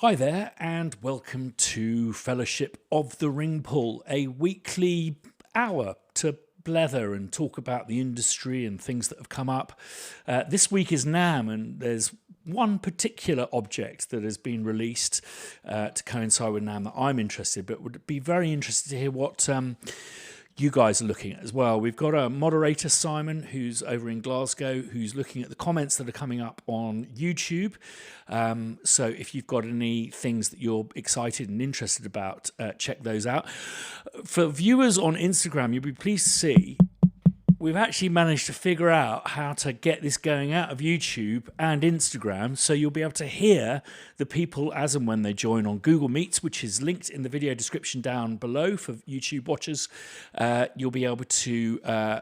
Hi there, and welcome to Fellowship of the Ring Pull, a weekly hour to blether and talk about the industry and things that have come up. This week is NAMM, and there's one particular object that has been released to coincide with NAMM that I'm interested, but would be very interested to hear what you guys are looking at as well. We've got a moderator, Simon, who's over in Glasgow, who's looking at the comments that are coming up on YouTube. So if you've got any things that you're excited and interested about, check those out. For viewers on Instagram, you'll be pleased to see we've actually managed to figure out how to get this going out of YouTube and Instagram, so you'll be able to hear the people as and when they join on Google Meets, which is linked in the video description down below for YouTube watchers. You'll be able to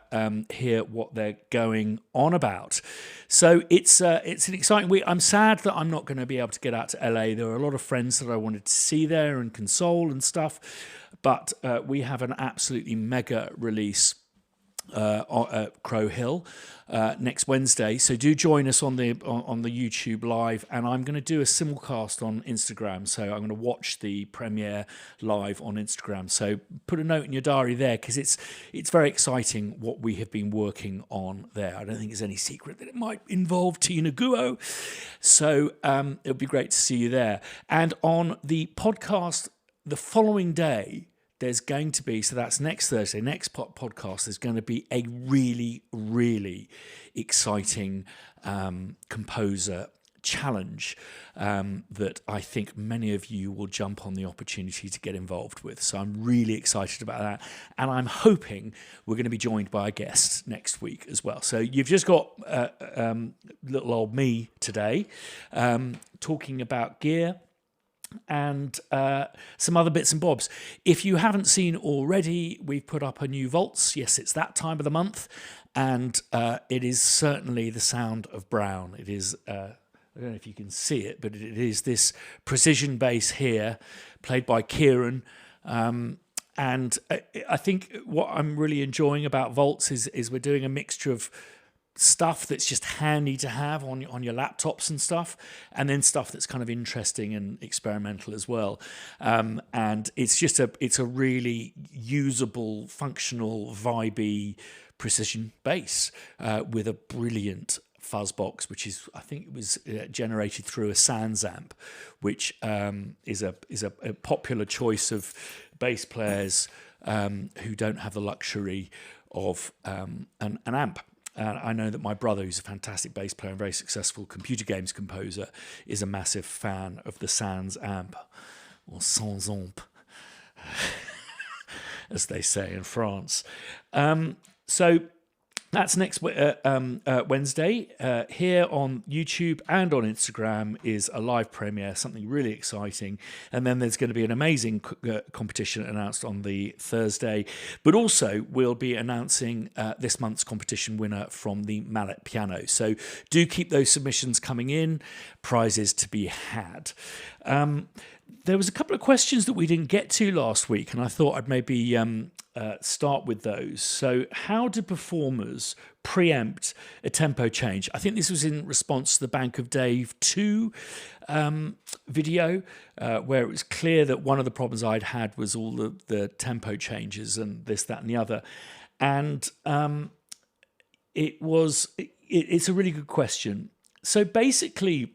hear what they're going on about. So it's an exciting week. I'm sad that I'm not going to be able to get out to LA. There are a lot of friends that I wanted to see there and console and stuff, but we have an absolutely mega release at Crow Hill next Wednesday, so do join us on the YouTube live, and I'm going to do a simulcast on Instagram, so I'm going to watch the premiere live on Instagram, so put a note in your diary there, because it's very exciting what we have been working on there. I don't think it's any secret that it might involve Tina Guo, so it'll be great to see you there. And on the podcast the following day, there's going to be, so that's next Thursday, next podcast, there's going to be a really, really exciting composer challenge that I think many of you will jump on the opportunity to get involved with. So I'm really excited about that. And I'm hoping we're going to be joined by a guest next week as well. So you've just got little old me today talking about gear and some other bits and bobs. If you haven't seen already, we've put up a new Volts. Yes, it's that time of the month, and it is certainly the sound of Brown. It is, I don't know if you can see it, but it is this precision bass here, played by Kieran. And I think what I'm really enjoying about Volts is we're doing a mixture of stuff that's just handy to have on your laptops and stuff, and then stuff that's kind of interesting and experimental as well. And it's a really usable, functional, vibey precision bass with a brilliant fuzz box, which is, I think it was generated through a Sans amp, which is a popular choice of bass players who don't have the luxury of an amp. I know that my brother, who's a fantastic bass player and very successful computer games composer, is a massive fan of the Sans amp, or Sans amp, as they say in France. So that's next Wednesday. Here on YouTube and on Instagram is a live premiere, something really exciting. And then there's going to be an amazing competition announced on the Thursday. But also, we'll be announcing this month's competition winner from the Mallet Piano. So do keep those submissions coming in, prizes to be had. There was a couple of questions that we didn't get to last week, and I thought I'd maybe start with those. So how do performers preempt a tempo change? I think this was in response to the Bank of Dave 2 video, where it was clear that one of the problems I'd had was all the tempo changes and this, that, and the other. And it's a really good question. So basically,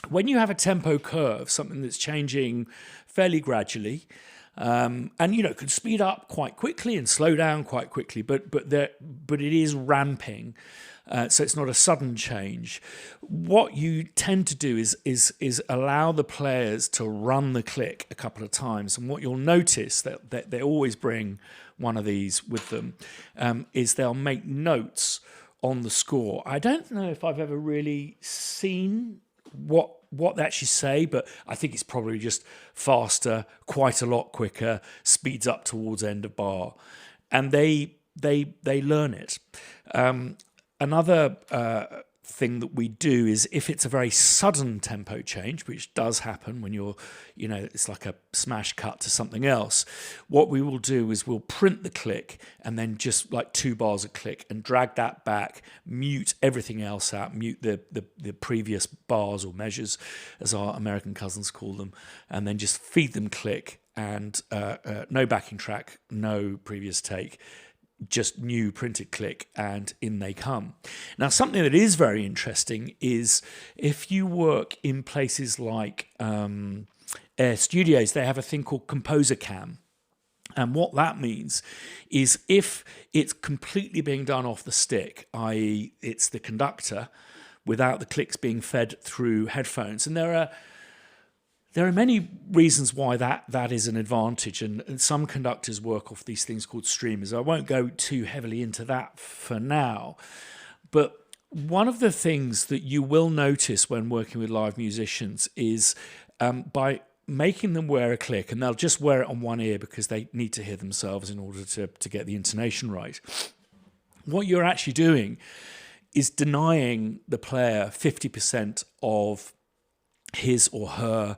when you have a tempo curve, something that's changing fairly gradually, and could speed up quite quickly and slow down quite quickly, but it is ramping, so it's not a sudden change. What you tend to do is allow the players to run the click a couple of times, and what you'll notice that they always bring one of these with them is they'll make notes on the score. I don't know if I've ever really seen what they actually say, but I think it's probably just faster, quite a lot quicker, speeds up towards end of bar, and they learn it. Another thing that we do is, if it's a very sudden tempo change, which does happen when you're, it's like a smash cut to something else, what we will do is we'll print the click and then just like 2 bars of click and drag that back, mute everything else out, mute the previous bars or measures, as our American cousins call them, and then just feed them click and no backing track, no previous take, just new printed click, and in they come. Now, something that is very interesting is if you work in places like Air Studios, they have a thing called Composer Cam. And what that means is if it's completely being done off the stick, i.e. it's the conductor without the clicks being fed through headphones, and there are many reasons why that is an advantage, and some conductors work off these things called streamers. I won't go too heavily into that for now, but one of the things that you will notice when working with live musicians is by making them wear a click, and they'll just wear it on one ear because they need to hear themselves in order to get the intonation right. What you're actually doing is denying the player 50% of his or her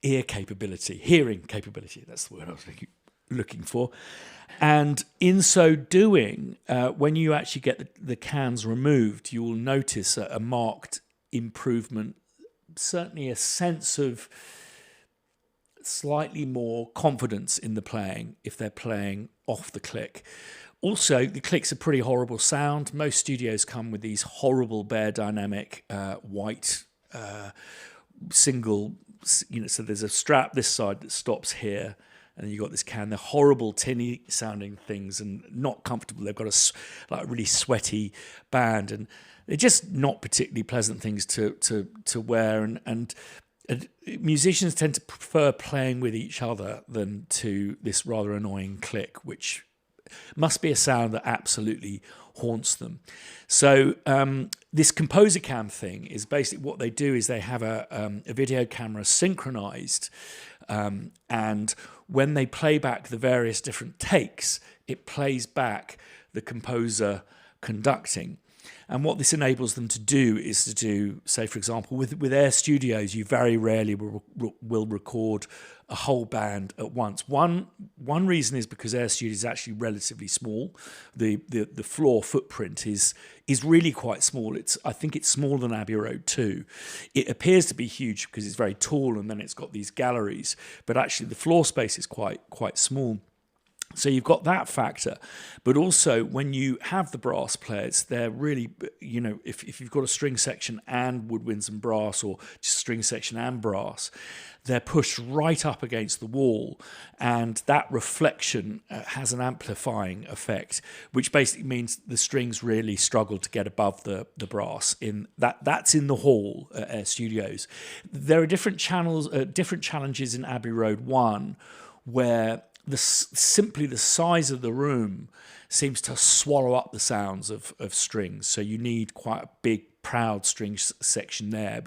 ear capability, hearing capability. That's the word I was looking for. And in so doing, when you actually get the cans removed, you will notice a marked improvement, certainly a sense of slightly more confidence in the playing if they're playing off the click. Also, the click's a pretty horrible sound. Most studios come with these horrible Bear Dynamic white single, so there's a strap this side that stops here, and then you've got this can. They're horrible, tinny sounding things and not comfortable. They've got a really sweaty band, and they're just not particularly pleasant things to wear. And musicians tend to prefer playing with each other than to this rather annoying click, which must be a sound that absolutely haunts them. So this Composer Cam thing is basically what they do is they have a video camera synchronized, and when they play back the various different takes, it plays back the composer conducting. And what this enables them to do is to do, say, for example, with Air Studios, you very rarely will record a whole band at once. One reason is because Air Studios is actually relatively small. The floor footprint is really quite small. I think it's smaller than Abbey Road 2. It appears to be huge because it's very tall and then it's got these galleries, but actually the floor space is quite small. So you've got that factor, but also when you have the brass players, they're really, if you've got a string section and woodwinds and brass, or just string section and brass, they're pushed right up against the wall, and that reflection has an amplifying effect, which basically means the strings really struggle to get above the brass. That's in the hall at Air Studios. There are different challenges in Abbey Road 1, where simply the size of the room seems to swallow up the sounds of strings. So you need quite a big, proud string section there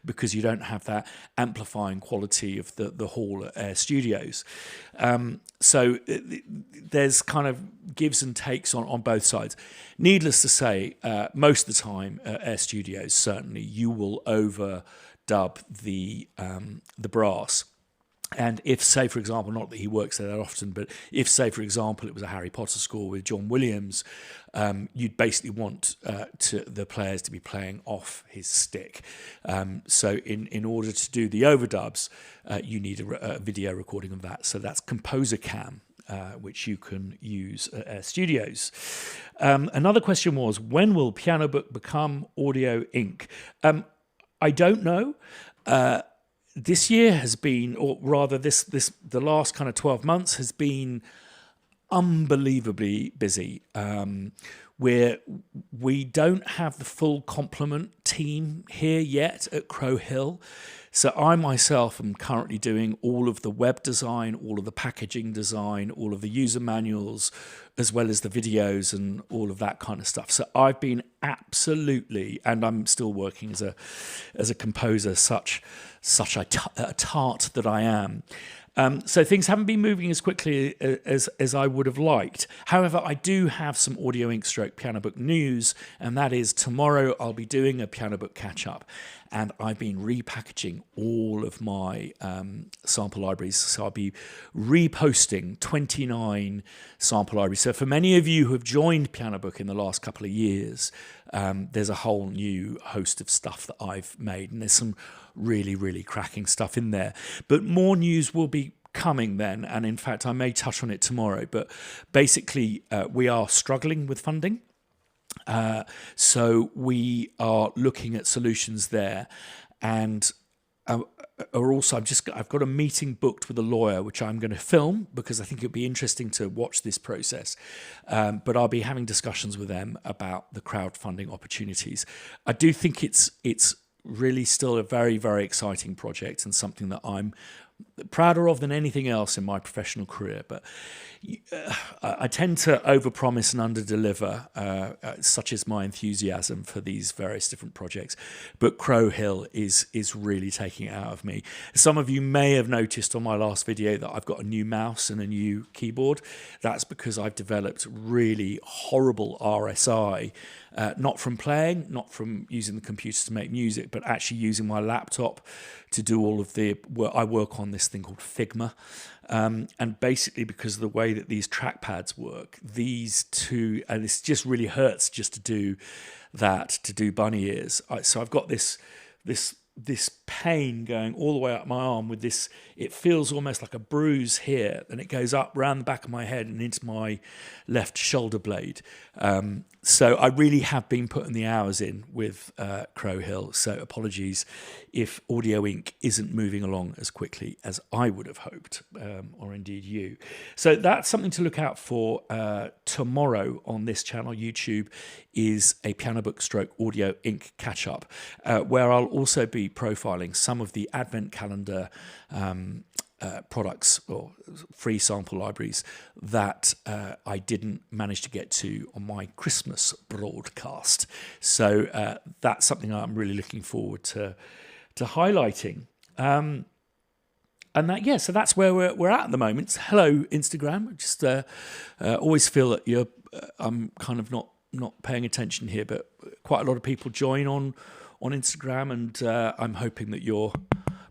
because you don't have that amplifying quality of the hall at Air Studios. So there's kind of gives and takes on both sides. Needless to say, most of the time at Air Studios, certainly, you will overdub the brass. And if, say, for example, not that he works there that often, but if, say, for example, it was a Harry Potter score with John Williams, you'd basically want the players to be playing off his stick. So in order to do the overdubs, you need a video recording of that. So that's Composer Cam, which you can use at Air Studios. Another question was, when will Piano Book become Audio Inc.? I don't know. This year has been, or rather the last kind of 12 months has been unbelievably busy. We don't have the full complement team here yet at Crow Hill. So I myself am currently doing all of the web design, all of the packaging design, all of the user manuals, as well as the videos and all of that kind of stuff. So I've been absolutely, and I'm still working as a composer, such a tart that I am. So things haven't been moving as quickly as I would have liked. However, I do have some Audio Ink stroke piano book news, and that is tomorrow I'll be doing a piano book catch-up, and I've been repackaging all of my sample libraries. So I'll be reposting 29 sample libraries. So for many of you who have joined Piano Book in the last couple of years, there's a whole new host of stuff that I've made, and there's some really, really cracking stuff in there. But more news will be coming then, and in fact I may touch on it tomorrow. But basically we are struggling with funding. So we are looking at solutions there, and I've got a meeting booked with a lawyer, which I'm going to film because I think it'd be interesting to watch this process. But I'll be having discussions with them about the crowdfunding opportunities. I do think it's really still a very, very exciting project and something that I'm prouder of than anything else in my professional career. But I tend to overpromise and underdeliver, such is my enthusiasm for these various different projects. But Crow Hill is really taking it out of me. Some of you may have noticed on my last video that I've got a new mouse and a new keyboard. That's because I've developed really horrible RSI, not from playing, not from using the computer to make music, but actually using my laptop to do all of the work. I work on this thing called Figma. And basically because of the way that these trackpads work, these two, and this just really hurts just to do that, to do bunny ears. So I've got this pain going all the way up my arm with this. It feels almost like a bruise here, and it goes up around the back of my head and into my left shoulder blade. So I really have been putting the hours in with Crow Hill. So apologies if Audio Ink isn't moving along as quickly as I would have hoped, or indeed you. So that's something to look out for tomorrow on this channel. YouTube is a Piano Book stroke Audio Ink catch-up, where I'll also be profiling some of the Advent calendar products or free sample libraries that I didn't manage to get to on my Christmas broadcast. So that's something I'm really looking forward to highlighting. And that, so that's where we're at the moment. Hello, Instagram. Just always feel that I'm kind of not paying attention here, but quite a lot of people join on Instagram, and I'm hoping that you're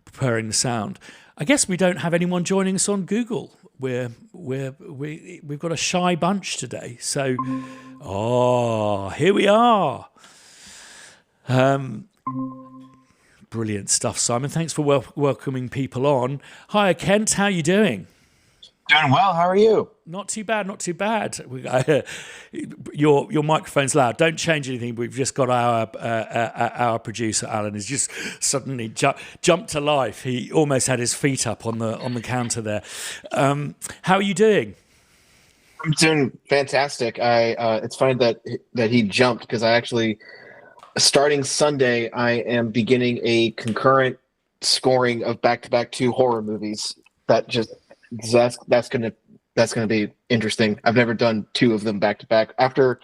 preparing the sound. I guess we don't have anyone joining us on Google. We've got a shy bunch today. So, here we are. Brilliant stuff, Simon. Thanks for welcoming people on. Hi, Kent. How are you doing? Doing well. How are you? Not too bad, not too bad. Your microphone's loud. Don't change anything. We've just got our producer Alan has just suddenly jumped to life. He almost had his feet up on the counter there. How are you doing? I'm doing fantastic. It's funny that he jumped, because I actually, starting Sunday, I am beginning a concurrent scoring of back-to-back 2 horror movies. That's gonna be interesting. I've never done 2 of them back to back. After,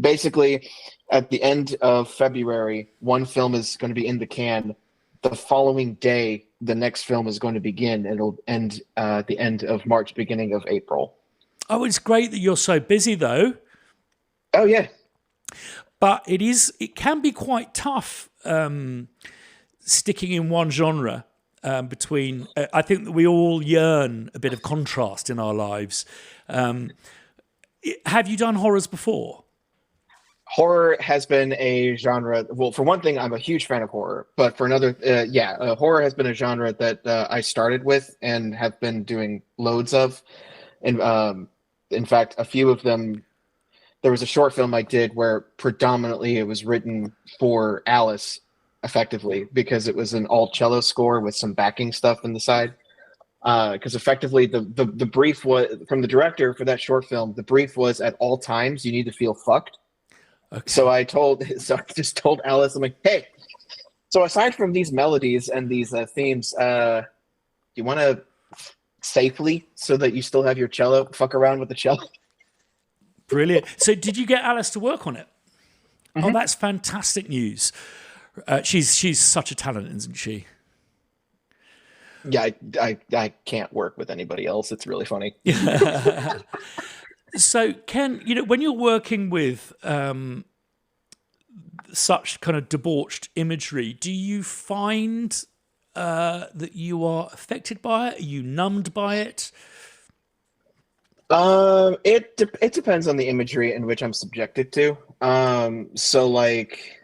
basically, at the end of February, one film is going to be in the can. The following day, the next film is going to begin, and it'll end the end of March, beginning of April. Oh, it's great that you're so busy, though. Oh yeah, but it can be quite tough sticking in one genre. Between, I think that we all yearn a bit of contrast in our lives. Have you done horrors before? Horror has been a genre. Well, for one thing, I'm a huge fan of horror. But for another, horror has been a genre that I started with and have been doing loads of. And in fact, a few of them. There was a short film I did where predominantly it was written for Alice, effectively, because it was an all cello score with some backing stuff on the side. Because effectively the brief was from the director for that short film. The brief was, at all times you need to feel fucked. Okay. So I just told Alice, I'm like, hey, so aside from these melodies and these themes, you want to safely, so that you still have your cello, fuck around with the cello. Brilliant. So did you get Alice to work on it? Mm-hmm. Oh, that's fantastic news. She's such a talent, isn't she? Yeah, I can't work with anybody else. It's really funny. So, Ken, when you're working with such kind of debauched imagery, do you find that you are affected by it? Are you numbed by it? It depends on the imagery in which I'm subjected to. So like,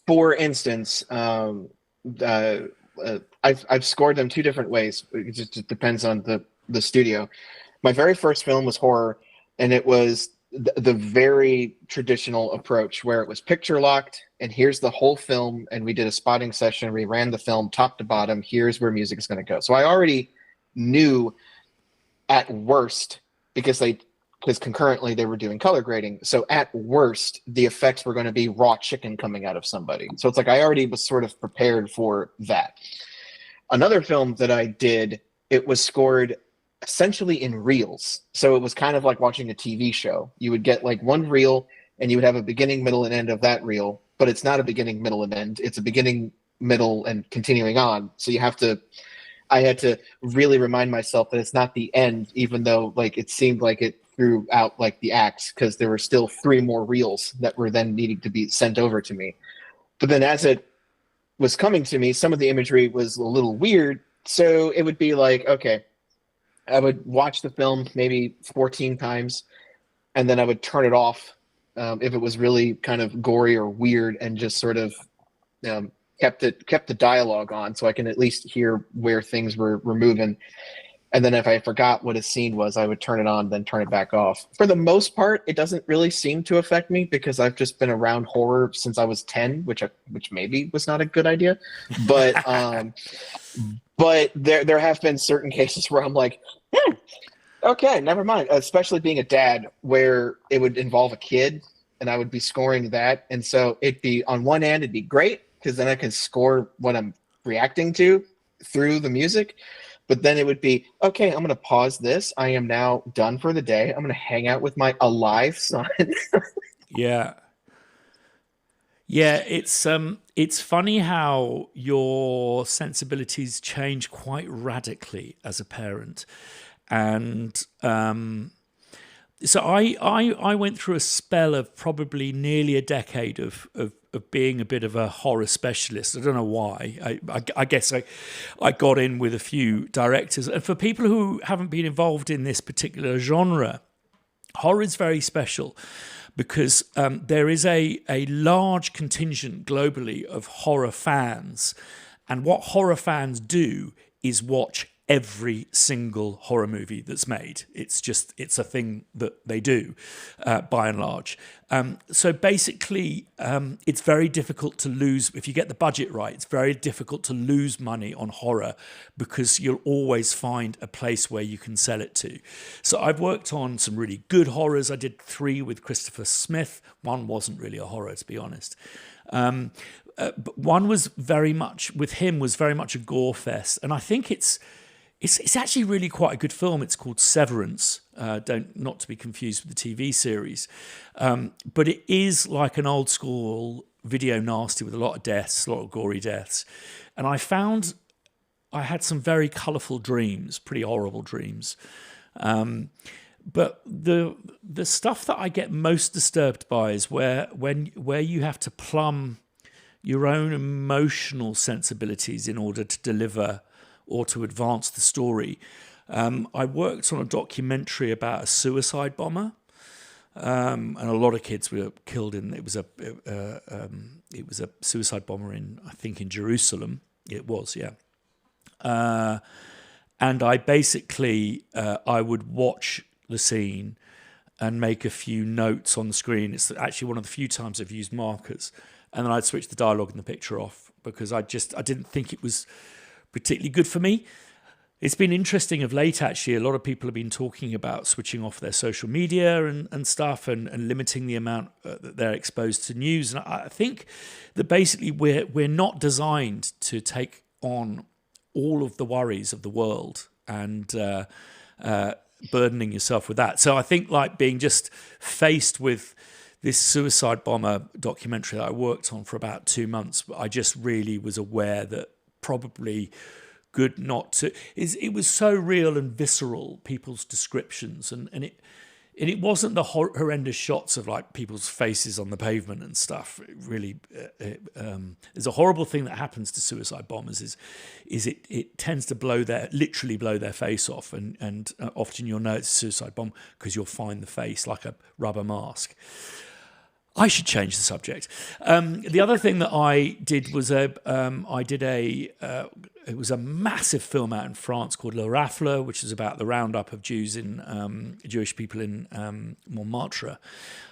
for instance, uh, I've scored them two different ways. It just depends on the studio. My very first film was horror, and it was the very traditional approach where it was picture locked, and here's the whole film, and we did a spotting session. We ran the film top to bottom. Here's where music is going to go. So I already knew at worst because concurrently they were doing color grading. So at worst, the effects were going to be raw chicken coming out of somebody. So it's like I already was sort of prepared for that. Another film that I did, it was scored essentially in reels. So it was kind of like watching a TV show. You would get like one reel and you would have a beginning, middle, and end of that reel, but it's not a beginning, middle, and end. It's a beginning, middle, and continuing on. So I had to really remind myself that it's not the end, even though like it seemed like it threw out like the acts, because there were still three more reels that were then needing to be sent over to me. But then as it was coming to me, some of the imagery was a little weird. So it would be like, okay, I would watch the film maybe 14 times, and then I would turn it off if it was really kind of gory or weird, and just sort of um, kept the dialogue on so I can at least hear where things were moving. And then if I forgot what a scene was, I would turn it on, then turn it back off. For the most part, it doesn't really seem to affect me because I've just been around horror since I was 10, which maybe was not a good idea. But but there have been certain cases where I'm like, okay, never mind. Especially being a dad, where it would involve a kid, and I would be scoring that, and so it'd be on one end, it'd be great because then I can score what I'm reacting to through the music. But then it would be, okay, I'm going to pause this. I am now done for the day. I'm going to hang out with my alive son. Yeah. Yeah, it's funny how your sensibilities change quite radically as a parent. And so I went through a spell of probably nearly a decade of being a bit of a horror specialist. I don't know why. I guess I got in with a few directors. And for people who haven't been involved in this particular genre, horror is very special because there is a large contingent globally of horror fans. And what horror fans do is watch every single horror movie that's made. It's a thing that they do by and large. So basically, it's very difficult to lose, if you get the budget right, it's very difficult to lose money on horror because you'll always find a place where you can sell it to. So I've worked on some really good horrors. I did 3 with Christopher Smith. One wasn't really a horror, to be honest. But one was very much a gore fest. And I think it's actually really quite a good film. It's called Severance, not to be confused with the TV series. But it is like an old school video nasty with a lot of deaths, a lot of gory deaths. And I found I had some very colourful dreams, pretty horrible dreams. But the stuff that I get most disturbed by is where you have to plumb your own emotional sensibilities in order to deliver or to advance the story. I worked on a documentary about a suicide bomber, and a lot of kids were killed in. It was a suicide bomber in Jerusalem. It was, yeah. And I basically I would watch the scene and make a few notes on the screen. It's actually one of the few times I've used markers, and then I'd switch the dialogue and the picture off because I didn't think it was particularly good for me. It's been interesting of late, actually. A lot of people have been talking about switching off their social media and stuff and limiting the amount that they're exposed to news. And I think that basically we're not designed to take on all of the worries of the world and burdening yourself with that. So I think like being just faced with this suicide bomber documentary that I worked on for about 2 months, I just really was aware that probably good not to. It was so real and visceral, people's descriptions, and it wasn't the horrendous shots of like people's faces on the pavement and stuff. It really, there's a horrible thing that happens to suicide bombers is it tends to literally blow their face off, and often you'll know it's a suicide bomb because you'll find the face like a rubber mask. I should change the subject. The other thing that I did was it was a massive film out in France called Le Rafle, which is about the roundup of Jewish people in Montmartre,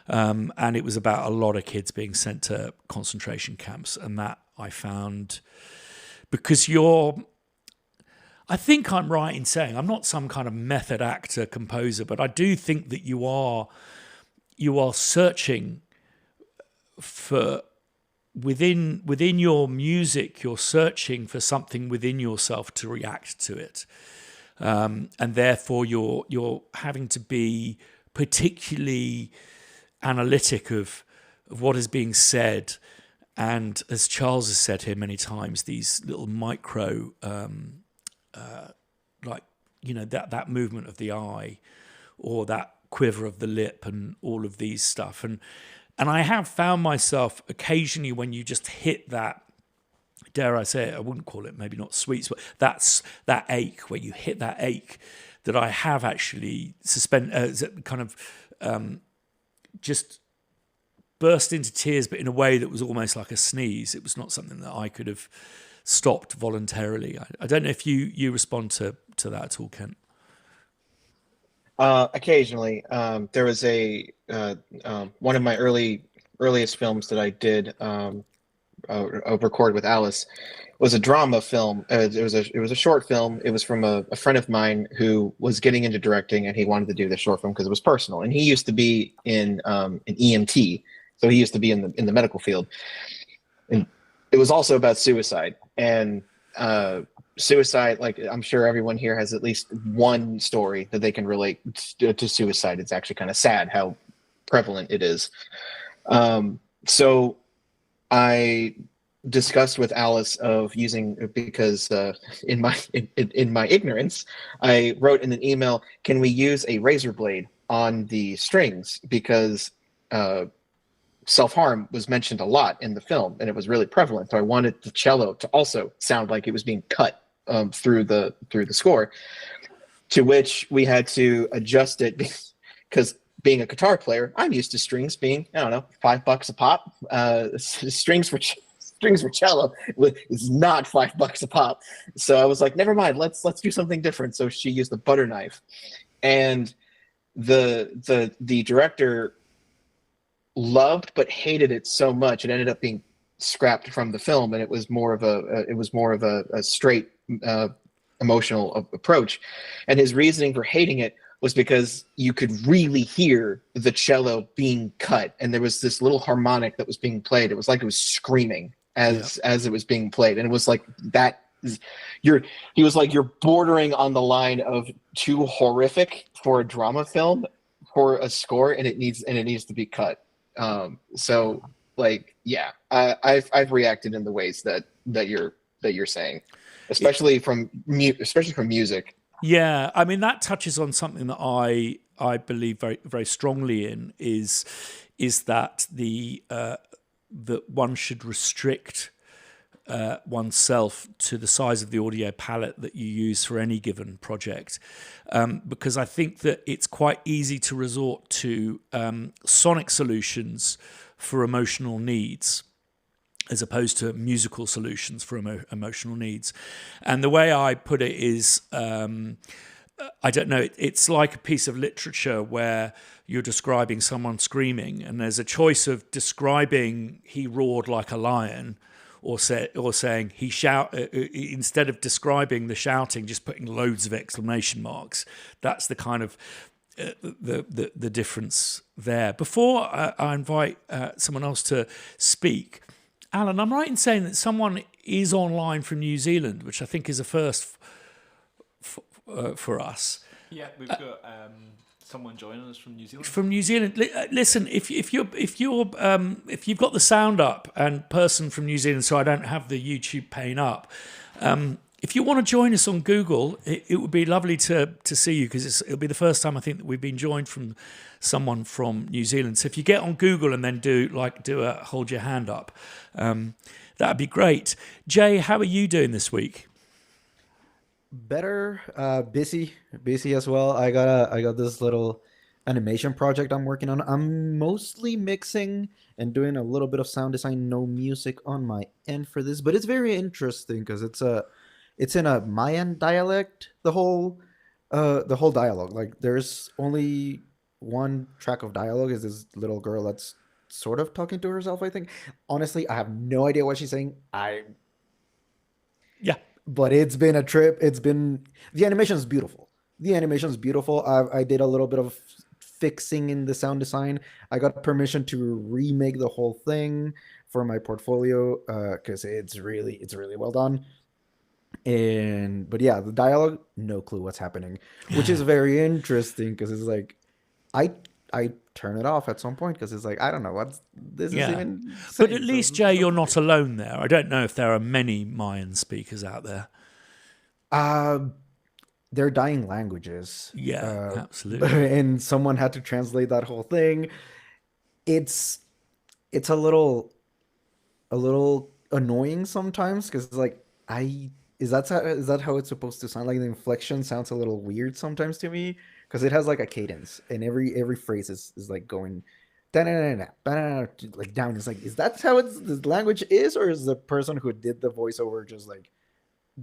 and it was about a lot of kids being sent to concentration camps. And that I found, because I think I'm right in saying I'm not some kind of method actor composer, but I do think that you are searching for within your music, you're searching for something within yourself to react to it, and therefore you're having to be particularly analytic of what is being said, and as Charles has said here many times, these little micro like that movement of the eye or that quiver of the lip and all of these stuff. And I have found myself occasionally, when you just hit that, dare I say it, I wouldn't call it, maybe not sweet, but that's that ache, where you hit that ache, that I have actually just burst into tears, but in a way that was almost like a sneeze. It was not something that I could have stopped voluntarily. I don't know if you respond to that at all, Kent. Occasionally, there was one of my earliest films that I did record with Alice was a drama film. It was a short film. It was from a friend of mine who was getting into directing, and he wanted to do this short film because it was personal. And he used to be in EMT, so he used to be in the medical field. And it was also about suicide and. Suicide, like I'm sure everyone here has at least one story that they can relate to suicide. It's actually kind of sad how prevalent it is. So I discussed with Alice of using, because in my ignorance, I wrote in an email, can we use a razor blade on the strings, because self-harm was mentioned a lot in the film and it was really prevalent. So I wanted the cello to also sound like it was being cut through the score, to which we had to adjust it because being a guitar player, I'm used to strings being, I don't know, $5 a pop. Strings for cello is not $5 a pop. So I was like, never mind, let's do something different. So she used the butter knife, and the director loved but hated it so much it ended up being scrapped from the film, and it was more of a straight emotional approach. And his reasoning for hating it was because you could really hear the cello being cut, and there was this little harmonic that was being played. It was like it was screaming as it was being played, and it was like that. He was like, you're bordering on the line of too horrific for a drama film, for a score, and it needs to be cut. So like, yeah, I've reacted in the ways that you're saying, especially from music. Yeah, I mean, that touches on something that I believe very, very strongly in, is that that one should restrict oneself to the size of the audio palette that you use for any given project, because I think that it's quite easy to resort to sonic solutions for emotional needs, as opposed to musical solutions for emotional needs. And the way I put it is, I don't know, it's like a piece of literature where you're describing someone screaming, and there's a choice of describing he roared like a lion, or saying he instead of describing the shouting, just putting loads of exclamation marks. That's the kind of the difference there. Before I invite someone else to speak, Alan, I'm right in saying that someone is online from New Zealand, which I think is a first for us. Yeah, we've got someone joining us from New Zealand. From New Zealand. Listen, if you've got the sound up and person from New Zealand, so I don't have the YouTube pane up, if you want to join us on Google, it would be lovely to see you, because it'll be the first time I think that we've been joined from someone from New Zealand. So if you get on Google and then do a hold your hand up, that'd be great. Jay, how are you doing this week? Better, busy as well. I got this little animation project I'm working on. I'm mostly mixing and doing a little bit of sound design, no music on my end for this, but it's very interesting because it's in a Mayan dialect, the whole dialogue. Like, there's only one track of dialogue, is this little girl that's sort of talking to herself, I think. Honestly, I have no idea what she's saying. Yeah. But it's been a trip. The animation is beautiful. I did a little bit of fixing in the sound design. I got permission to remake the whole thing for my portfolio because it's really well done. But yeah, the dialogue, no clue what's happening, which is very interesting because it's like I turn it off at some point because it's like, I don't know what this is even saying. But at least, Jay, you're not alone there. I don't know if there are many Mayan speakers out there. They're dying languages. Yeah, absolutely. And someone had to translate that whole thing. It's a little annoying sometimes because it's like, is that how it's supposed to sound? Like, the inflection sounds a little weird sometimes to me because it has like a cadence, and every phrase is like going like down. It's like, is that how the language is, or is the person who did the voiceover just like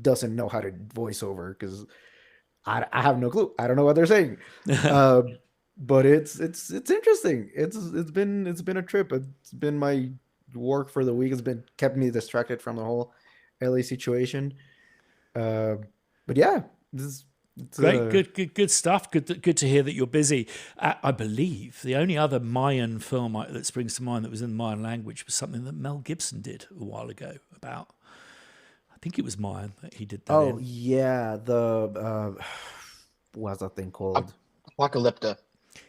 doesn't know how to voice over? Because I have no clue. I don't know what they're saying. But it's interesting. It's been a trip. It's been my work for the week. Kept me distracted from the whole LA situation. But yeah, it's great, good stuff. Good to hear that you're busy. I believe the only other Mayan film that springs to mind that was in the Mayan language was something that Mel Gibson did a while ago about. I think it was Mayan that he did that. Oh yeah, the what's that thing called? Apocalypta.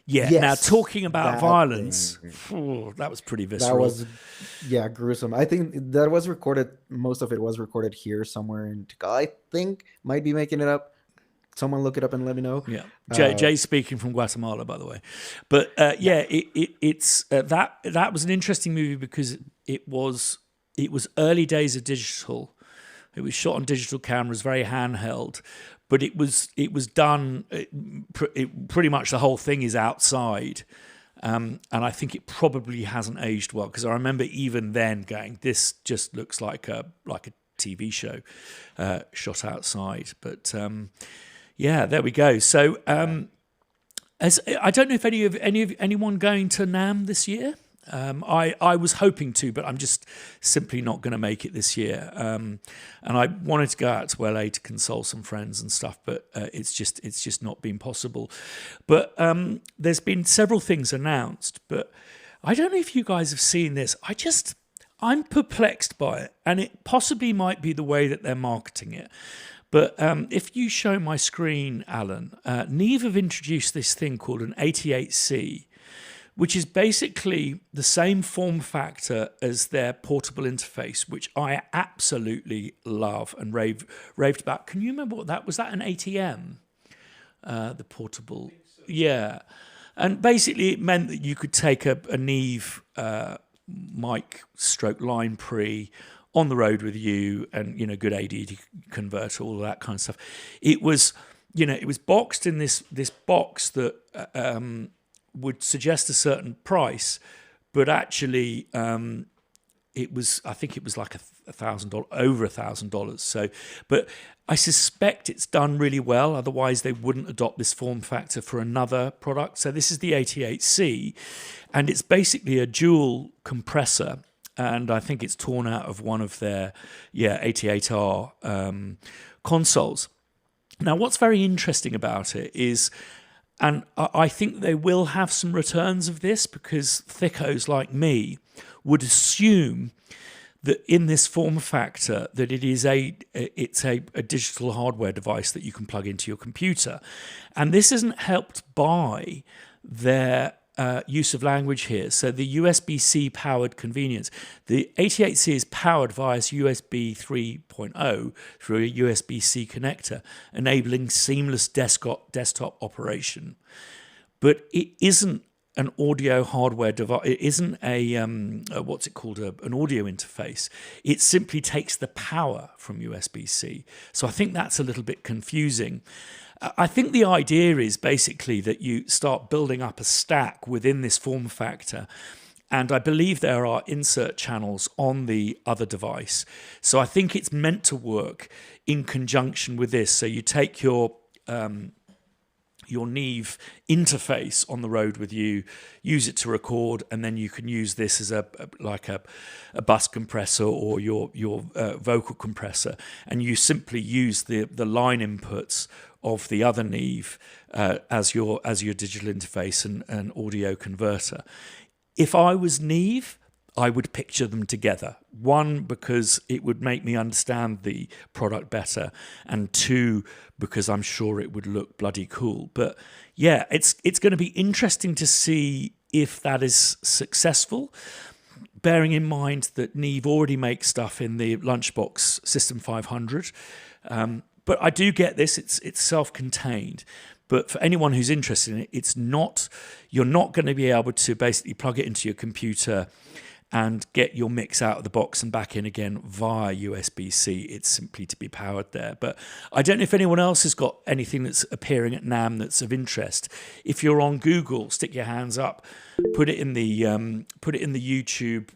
Yeah. Yes, now, talking about violence, that was pretty visceral. That was, gruesome. I think that was recorded. Most of it was recorded here somewhere in Tikal. I think, might be making it up. Someone look it up and let me know. Yeah, Jay speaking from Guatemala, by the way. But it's that was an interesting movie because it was early days of digital. It was shot on digital cameras, very handheld, but it was done. Pretty much the whole thing is outside, and I think it probably hasn't aged well because I remember even then going, "This just looks like a TV show shot outside." But yeah, there we go. So, I don't know if anyone going to NAMM this year. I was hoping to, but I'm just simply not going to make it this year. And I wanted to go out to LA to console some friends and stuff, but it's just not been possible. But there's been several things announced, but I don't know if you guys have seen this. I'm perplexed by it, and it possibly might be the way that they're marketing it. But if you show my screen, Alan, Neve have introduced this thing called an 88C, which is basically the same form factor as their portable interface, which I absolutely love and raved about. Can you remember what that was? That an ATM, the portable? So. Yeah, and basically it meant that you could take a Neve mic stroke line pre on the road with you, and good AD converter, all of that kind of stuff. It was boxed in this box that would suggest a certain price, but actually I think it was like $1,000, over $1,000. So, but I suspect it's done really well. Otherwise, they wouldn't adopt this form factor for another product. So this is the 88C, and it's basically a dual compressor. And I think it's torn out of one of their 88R consoles. Now, what's very interesting about it is, and I think they will have some returns of this because thickos like me would assume that in this form factor that it's a digital hardware device that you can plug into your computer. And this isn't helped by their use of language here. So the USB-C powered convenience. The 88C is powered via USB 3.0 through a USB-C connector, enabling seamless desktop operation. But it isn't an audio hardware device. It isn't an audio interface. It simply takes the power from USB-C. So I think that's a little bit confusing. I think the idea is basically that you start building up a stack within this form factor. And I believe there are insert channels on the other device. So I think it's meant to work in conjunction with this. So you take your Neve interface on the road with you, use it to record, and then you can use this as a bus compressor or your vocal compressor, and you simply use the line inputs of the other Neve as your digital interface and audio converter. If I was Neve, I would picture them together. One, because it would make me understand the product better, and two, because I'm sure it would look bloody cool. But yeah, it's going to be interesting to see if that is successful, bearing in mind that Neve already makes stuff in the Lunchbox System 500. But I do get this, it's self-contained. But for anyone who's interested in it, you're not going to be able to basically plug it into your computer and get your mix out of the box and back in again via USB-C. It's simply to be powered there. But I don't know if anyone else has got anything that's appearing at NAMM that's of interest. If you're on Google, stick your hands up, put it in the YouTube.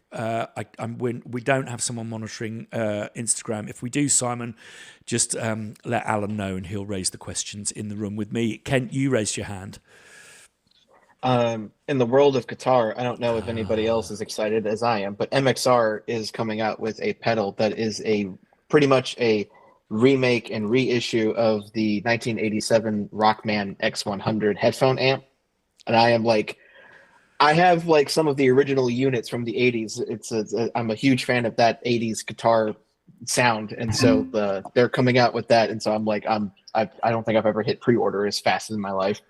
We don't have someone monitoring Instagram. If we do, Simon, just let Alan know and he'll raise the questions in the room with me. Kent, you raised your hand. In the world of guitar, I don't know if anybody else is excited as I am, but MXR is coming out with a pedal that is pretty much a remake and reissue of the 1987 Rockman X100 headphone amp. And I have some of the original units from the 80s. I'm a huge fan of that 80s guitar sound, and so they're coming out with that, and so I don't think I've ever hit pre-order as fast in my life.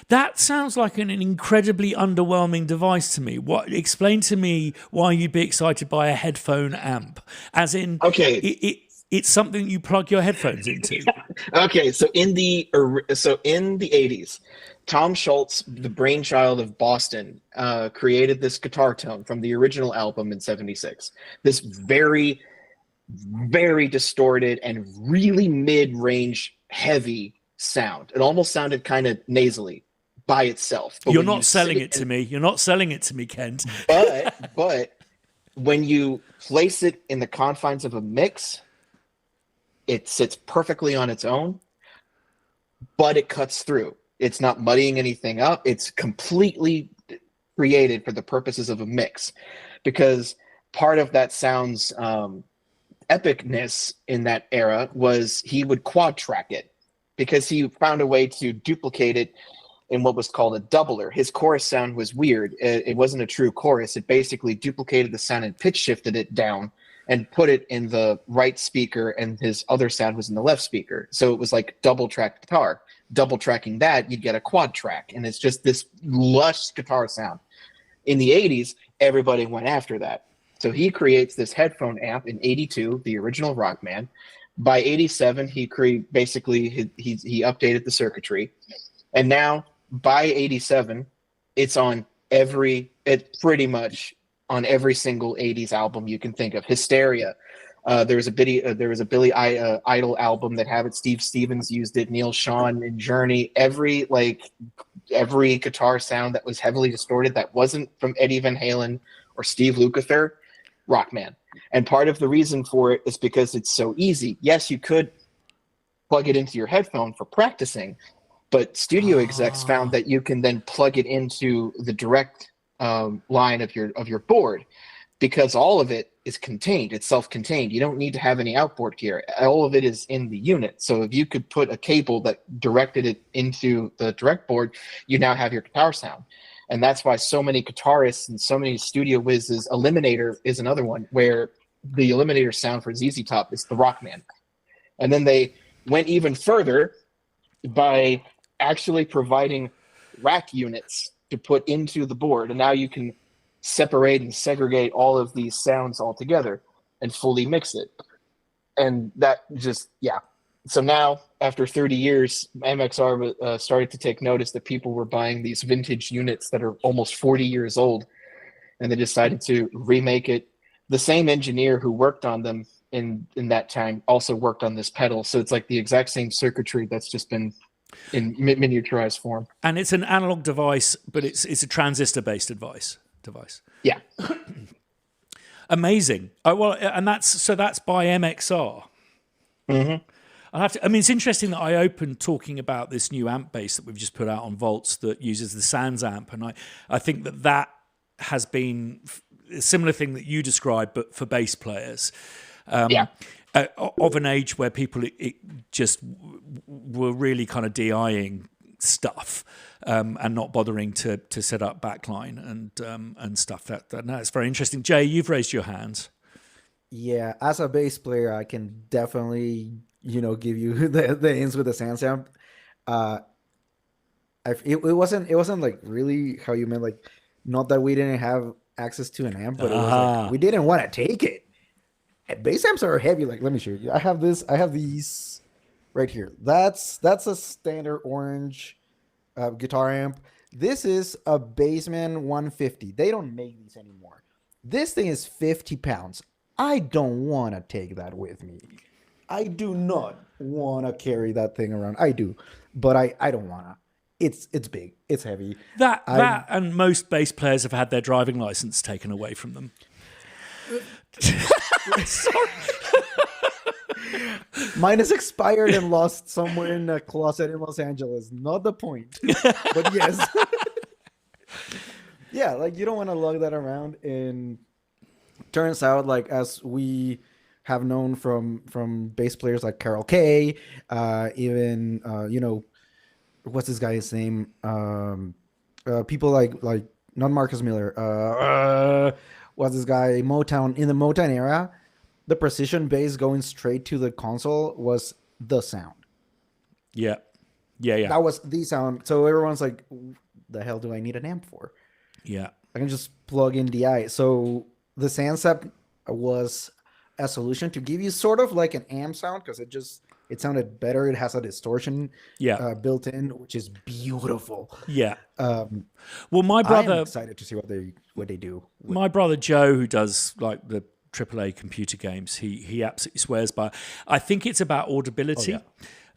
That sounds like an incredibly underwhelming device to me. Explain to me why you'd be excited by a headphone amp, as in it's something you plug your headphones into. Okay, so in the 80s, Tom Schultz, the brainchild of Boston, created this guitar tone from the original album in '76. This very, very distorted and really mid-range heavy sound. It almost sounded kind of nasally by itself. But You're not selling it to me. You're not selling it to me, Kent. But when you place it in the confines of a mix, it sits perfectly on its own, but it cuts through. It's not muddying anything up. It's completely created for the purposes of a mix, because part of that sound's epicness in that era was he would quad track it, because he found a way to duplicate it in what was called a doubler. His chorus sound was weird. It wasn't a true chorus. It basically duplicated the sound and pitch shifted it down and put it in the right speaker, and his other sound was in the left speaker. So it was like double track guitar. Double tracking that, you'd get a quad track, and it's just this lush guitar sound. In the 80s, everybody went after that. So he creates this headphone amp in '82, the original Rockman. By '87, he updated the circuitry, and now by '87, it's pretty much on every single '80s album you can think of. Hysteria. There was a Billy Idol album that had it. Steve Stevens used it. Neil Sean in Journey. Every guitar sound that was heavily distorted that wasn't from Eddie Van Halen or Steve Lukather, Rockman. And part of the reason for it is because it's so easy. Yes, you could plug it into your headphone for practicing, but studio execs found that you can then plug it into the direct line of your board, because all of it is contained. It's self-contained. You don't need to have any outboard gear. All of it is in the unit. So if you could put a cable that directed it into the direct board, you now have your guitar sound. And that's why so many guitarists and so many studio whizzes, Eliminator is another one, where the Eliminator sound for ZZ Top is the Rockman. And then they went even further by actually providing rack units to put into the board, and now you can separate and segregate all of these sounds all together and fully mix it. And that just, yeah. So now, after 30 years, MXR started to take notice that people were buying these vintage units that are almost 40 years old, and they decided to remake it. The same engineer who worked on them in that time also worked on this pedal. So it's like the exact same circuitry that's just been in miniaturized form. And it's an analog device, but it's a transistor-based device. Yeah. Amazing. Oh well, and that's by MXR. Mm-hmm. I mean, it's interesting that I opened talking about this new amp base that we've just put out on Volts that uses the Sans amp, and I think that has been a similar thing that you described, but for bass players. Of an age where people it just were really kind of DIing stuff and not bothering to set up backline and stuff. That's very interesting. Jay, you've raised your hands. Yeah, as a bass player, I can definitely give you the ins with the Sans amp. It wasn't like really how you meant, like not that we didn't have access to an amp, but it was like we didn't want to take it. And bass amps are heavy. Like, let me show you. I have these right here. That's a standard orange guitar amp. This is a Bassman 150. They don't make these anymore. This thing is 50 pounds. I don't want to take that with me. I do not want to carry that thing around. I do, but I don't want to. It's big. It's heavy. That and most bass players have had their driving license taken away from them. Sorry. Mine is expired and lost somewhere in a closet in Los Angeles. Not the point, but yes. Yeah, like you don't want to lug that around. And turns out, like, as we have known from bass players like Carol Kay, even what's this guy's name? People like not Marcus Miller. What's this guy? Motown, in the Motown era, the precision bass going straight to the console was the sound. Yeah. That was the sound. So everyone's like, the hell do I need an amp for? Yeah. I can just plug in DI. So the Sans amp was a solution to give you sort of like an amp sound, because it sounded better. It has a distortion built in, which is beautiful. Yeah. Well, my brother, I'm excited to see what they do. My brother Joe, who does like the AAA computer games, he absolutely swears by. I think it's about audibility. Oh,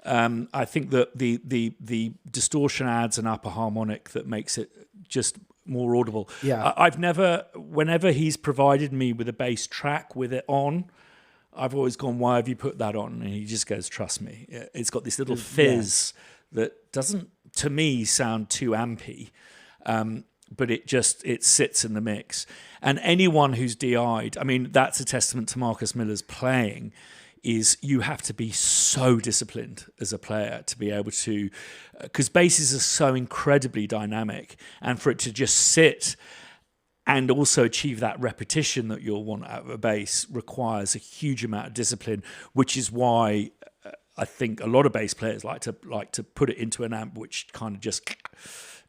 yeah. I think that the distortion adds an upper harmonic that makes it just more audible. Yeah. Whenever he's provided me with a bass track with it on, I've always gone, why have you put that on? And he just goes, trust me. It's got this little fizz that doesn't, to me, sound too ampy, but it sits in the mix. And anyone who's DI'd, I mean, that's a testament to Marcus Miller's playing, is you have to be so disciplined as a player to be able to, because basses are so incredibly dynamic, and for it to just sit and also achieve that repetition that you'll want out of a bass requires a huge amount of discipline, which is why I think a lot of bass players like to put it into an amp, which kind of just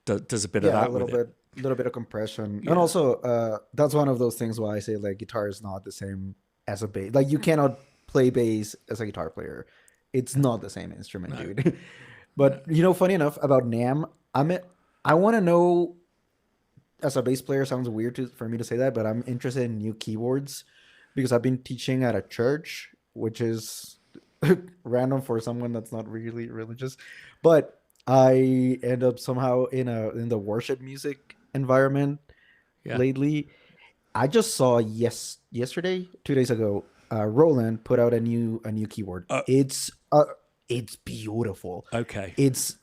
does a bit of that a little with bit, little bit of compression. And also, that's one of those things why I say like guitar is not the same as a bass. Like you cannot play bass as a guitar player. It's not the same instrument, dude. But funny enough about NAMM, I want to know. As a bass player, sounds weird for me to say that, but I'm interested in new keyboards because I've been teaching at a church, which is random for someone that's not really religious. But I end up somehow in the worship music environment lately. I just saw yesterday, 2 days ago, Roland put out a new keyboard. It's beautiful. Okay. It's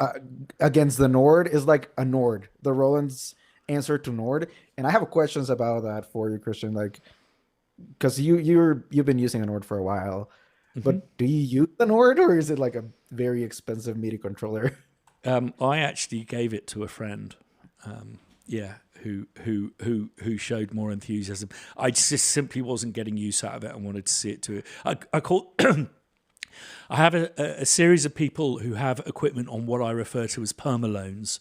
against the Nord is like a Nord. The Roland's answer to Nord, and I have questions about that for you, Christian. Like, because you've been using a Nord for a while, but do you use the Nord, or is it like a very expensive MIDI controller? I actually gave it to a friend. Who showed more enthusiasm. I just simply wasn't getting use out of it and wanted to see it to it. I have a series of people who have equipment on what I refer to as permaloans,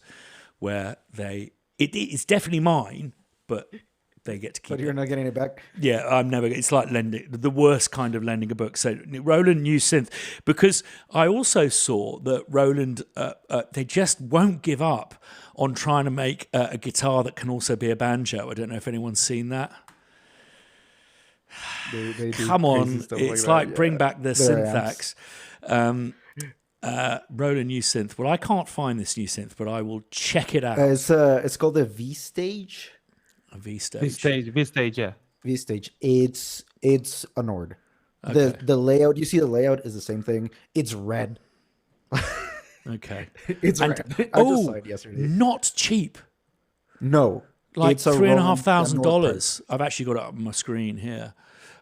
where they it's definitely mine, but they get to keep But you're it. not getting it back. Yeah, I'm never. It's like lending, the worst kind of lending a book. So Roland new synth, because I also saw that Roland, they just won't give up on trying to make a guitar that can also be a banjo. I don't know if anyone's seen that. They do Come crazy on, stuff it's that, like yeah. bring back the Their Synthax. Roland new synth. Well, I can't find this new synth, but I will check it out. It's called the V stage. A V V stage, yeah. V stage. It's a Nord. Okay. The layout, you see the layout is the same thing. It's red. Okay. It's And- red. I just saw it yesterday. Not cheap. No. Like it's a $3,500. I've actually got it up on my screen here.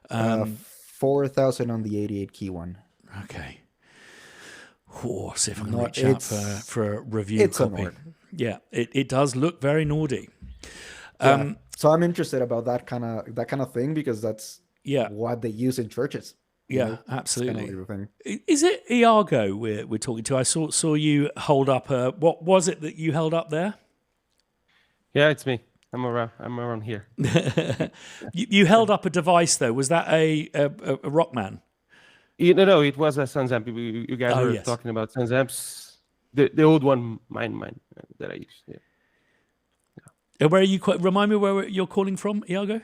4,000 on the 88 key one. Okay. Oh, see if I can No, reach out it's- for a review it's a copy. Nord. Yeah, it does look very Nordy. Yeah. So I'm interested about that kind of thing because that's Yeah, what they use in churches. you yeah, know? It's kinda absolutely. the thing. Is it Iago we're talking to? I saw you hold up a. What was it that you held up there? Yeah, it's me. I'm around here. You held up a device though. Was that a Rockman? No, it was a Sansamp. You guys Oh, were yes. talking about Sansamps. The old one, mine that I use. Yeah. Where are you? Remind me where you're calling from, Iago.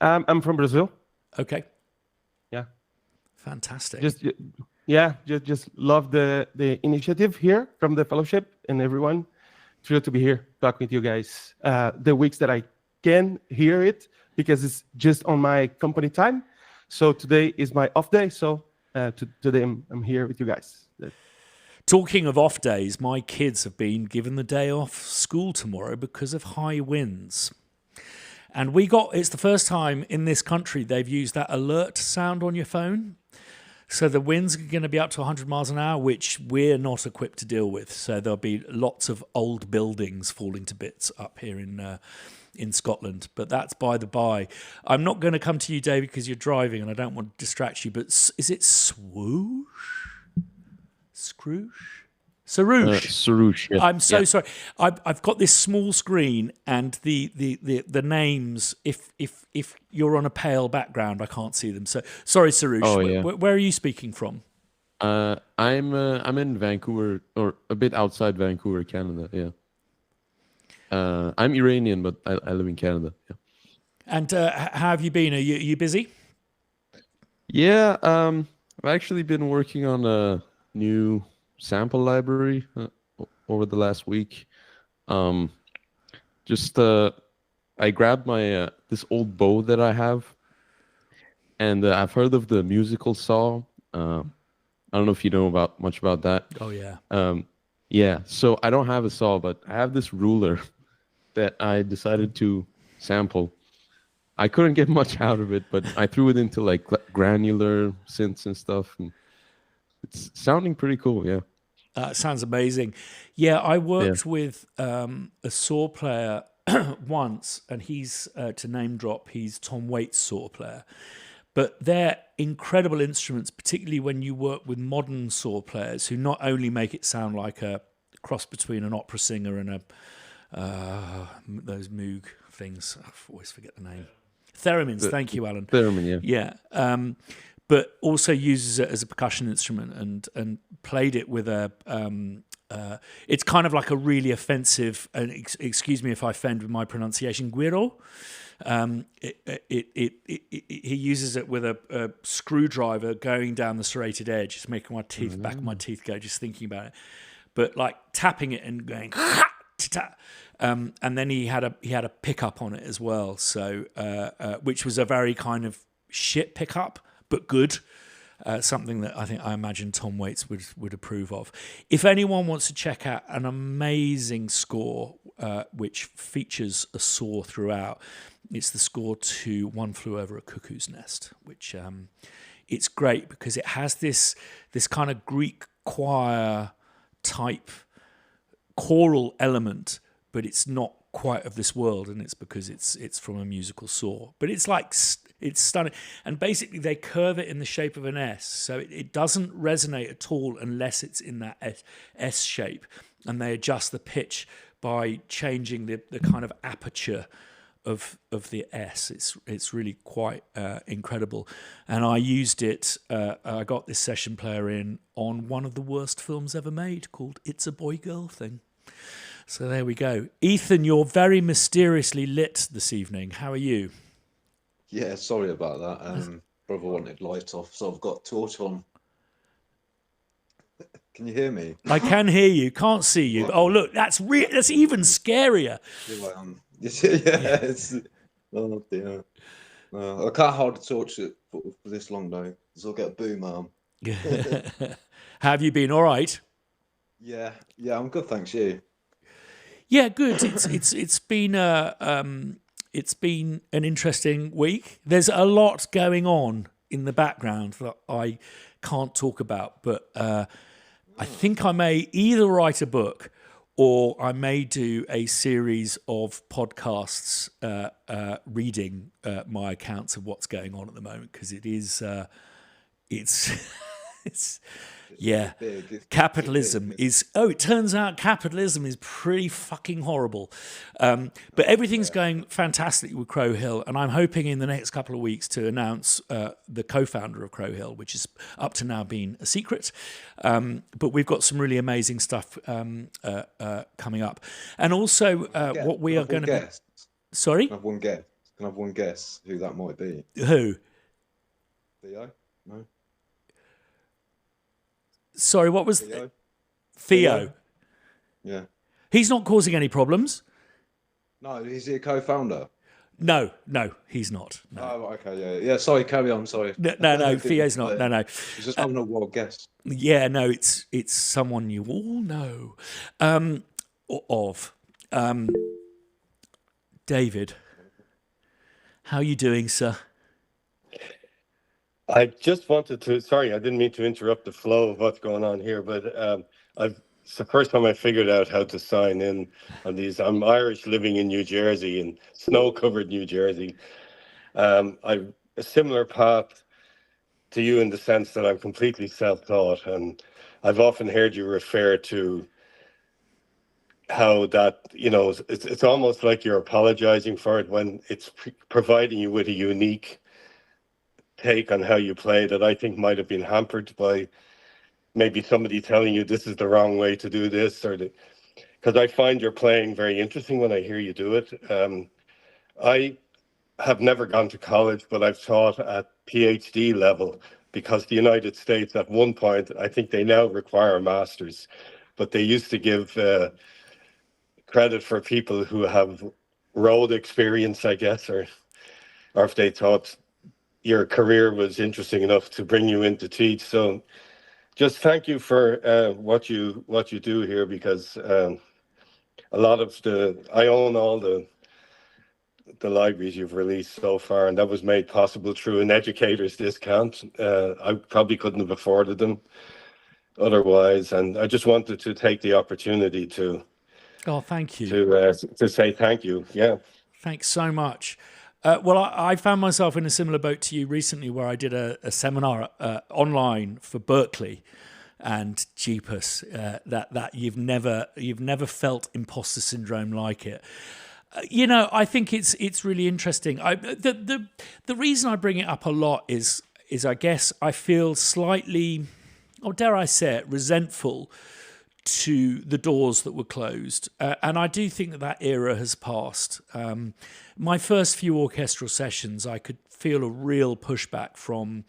I'm from Brazil. Okay, Yeah. fantastic. Just love the initiative here from the fellowship and everyone. Thrilled to be here, talk with you guys. The weeks that I can hear it because it's just on my company time. So today is my off day. So today I'm here with you guys. Talking of off days, my kids have been given the day off school tomorrow because of high winds. And it's the first time in this country they've used that alert sound on your phone. So the winds are going to be up to 100 miles an hour, which we're not equipped to deal with. So there'll be lots of old buildings falling to bits up here in Scotland. But that's by the by. I'm not going to come to you, David, because you're driving and I don't want to distract you. But is it swoosh? Scrooge? Sarouche. Sarouche. Yeah. I'm so sorry. I've got this small screen and the names. If you're on a pale background, I can't see them. So sorry, Sarouche. Oh, yeah. Where are you speaking from? I'm in Vancouver, or a bit outside Vancouver, Canada. Yeah. I'm Iranian, but I live in Canada. Yeah. And how have you been? Are you busy? Yeah. I've actually been working on a new sample library over the last week. I grabbed my this old bow that I have, and I've heard of the musical saw. I don't know if you know much about that. Oh yeah. Yeah. So I don't have a saw, but I have this ruler that I decided to sample. I couldn't get much out of it, but I threw it into like granular synths and stuff. And it's sounding pretty cool, yeah. Sounds amazing. Yeah, I worked with a saw player once, and he's, to name drop, he's Tom Waits' saw player. But they're incredible instruments, particularly when you work with modern saw players who not only make it sound like a cross between an opera singer and those Moog things. I always forget the name. Theremins, thank you, Alan. Theremin, yeah. Yeah. But also uses it as a percussion instrument and played it with a. It's kind of like a really offensive, and excuse me if I offend with my pronunciation, guiro. He uses it with a screwdriver going down the serrated edge. It's making my teeth, back of my teeth go just thinking about it. But like tapping it and going, and then he had a pickup on it as well. So which was a very kind of shit pickup, but good. Something that I imagine Tom Waits would approve of. If anyone wants to check out an amazing score, which features a saw throughout, it's the score to One Flew Over a Cuckoo's Nest, which it's great because it has this kind of Greek choir type choral element, but it's not quite of this world, and it's because it's from a musical saw. But it's like it's stunning, and basically they curve it in the shape of an S, so it doesn't resonate at all unless it's in that S shape, and they adjust the pitch by changing the kind of aperture of the S. It's really quite incredible. And I used it. I got this session player in on one of the worst films ever made, called "It's a Boy Girl Thing." So there we go. Ethan, you're very mysteriously lit this evening. How are you? Yeah, sorry about that. Brother wanted light off, so I've got torch on. Can you hear me? I can hear you. Can't see you. Oh, look, that's even scarier. Here I am. Yeah, it's... Oh dear. I can't hold the torch for this long though, because I'll get a boom arm. Have you been all right? Yeah, I'm good, thanks. You? Yeah, good. It's been an interesting week. There's a lot going on in the background that I can't talk about, but I think I may either write a book or I may do a series of podcasts reading my accounts of what's going on at the moment, because it's yeah. Capitalism is, it turns out capitalism is pretty fucking horrible. But everything's going fantastically with Crow Hill, and I'm hoping in the next couple of weeks to announce the co-founder of Crow Hill, which is up to now been a secret. But we've got some really amazing stuff coming up. And also what we are going to be... Sorry? Can I have one guess who that might be? Who? Theo? No? Sorry, what was... Theo? Theo. Yeah. He's not causing any problems. No, is he a co-founder? No, he's not. No. Oh, okay, yeah. Sorry, carry on. Sorry. No, Theo's not. No. He's just having a wild guess. Yeah, no, it's someone you all know of. David, how are you doing, sir? I just wanted to, sorry, I didn't mean to interrupt the flow of what's going on here, but it's the first time I figured out how to sign in on these. I'm Irish, living in New Jersey, in snow-covered New Jersey. I've a similar path to you in the sense that I'm completely self-taught, and I've often heard you refer to how that, it's almost like you're apologizing for it when it's providing you with a unique take on how you play that I think might have been hampered by maybe somebody telling you this is the wrong way to do this, because I find your playing very interesting when I hear you do it. I have never gone to college, but I've taught at PhD level, because the United States at one point, I think they now require a master's, but they used to give credit for people who have road experience, I guess, or if they thought your career was interesting enough to bring you in to teach. So just thank you for what you do here, because a lot of I own all the libraries you've released so far, and that was made possible through an educator's discount. I probably couldn't have afforded them otherwise, and I just wanted to take the opportunity to thank you, to say thank you. Yeah, thanks so much. Well, I found myself in a similar boat to you recently, where I did a seminar online for Berkeley, and Jeepus, that you've never felt imposter syndrome like it. I think it's really interesting. The reason I bring it up a lot is I guess I feel slightly, or dare I say it, resentful to the doors that were closed. And I do think that era has passed. My first few orchestral sessions, I could feel a real pushback from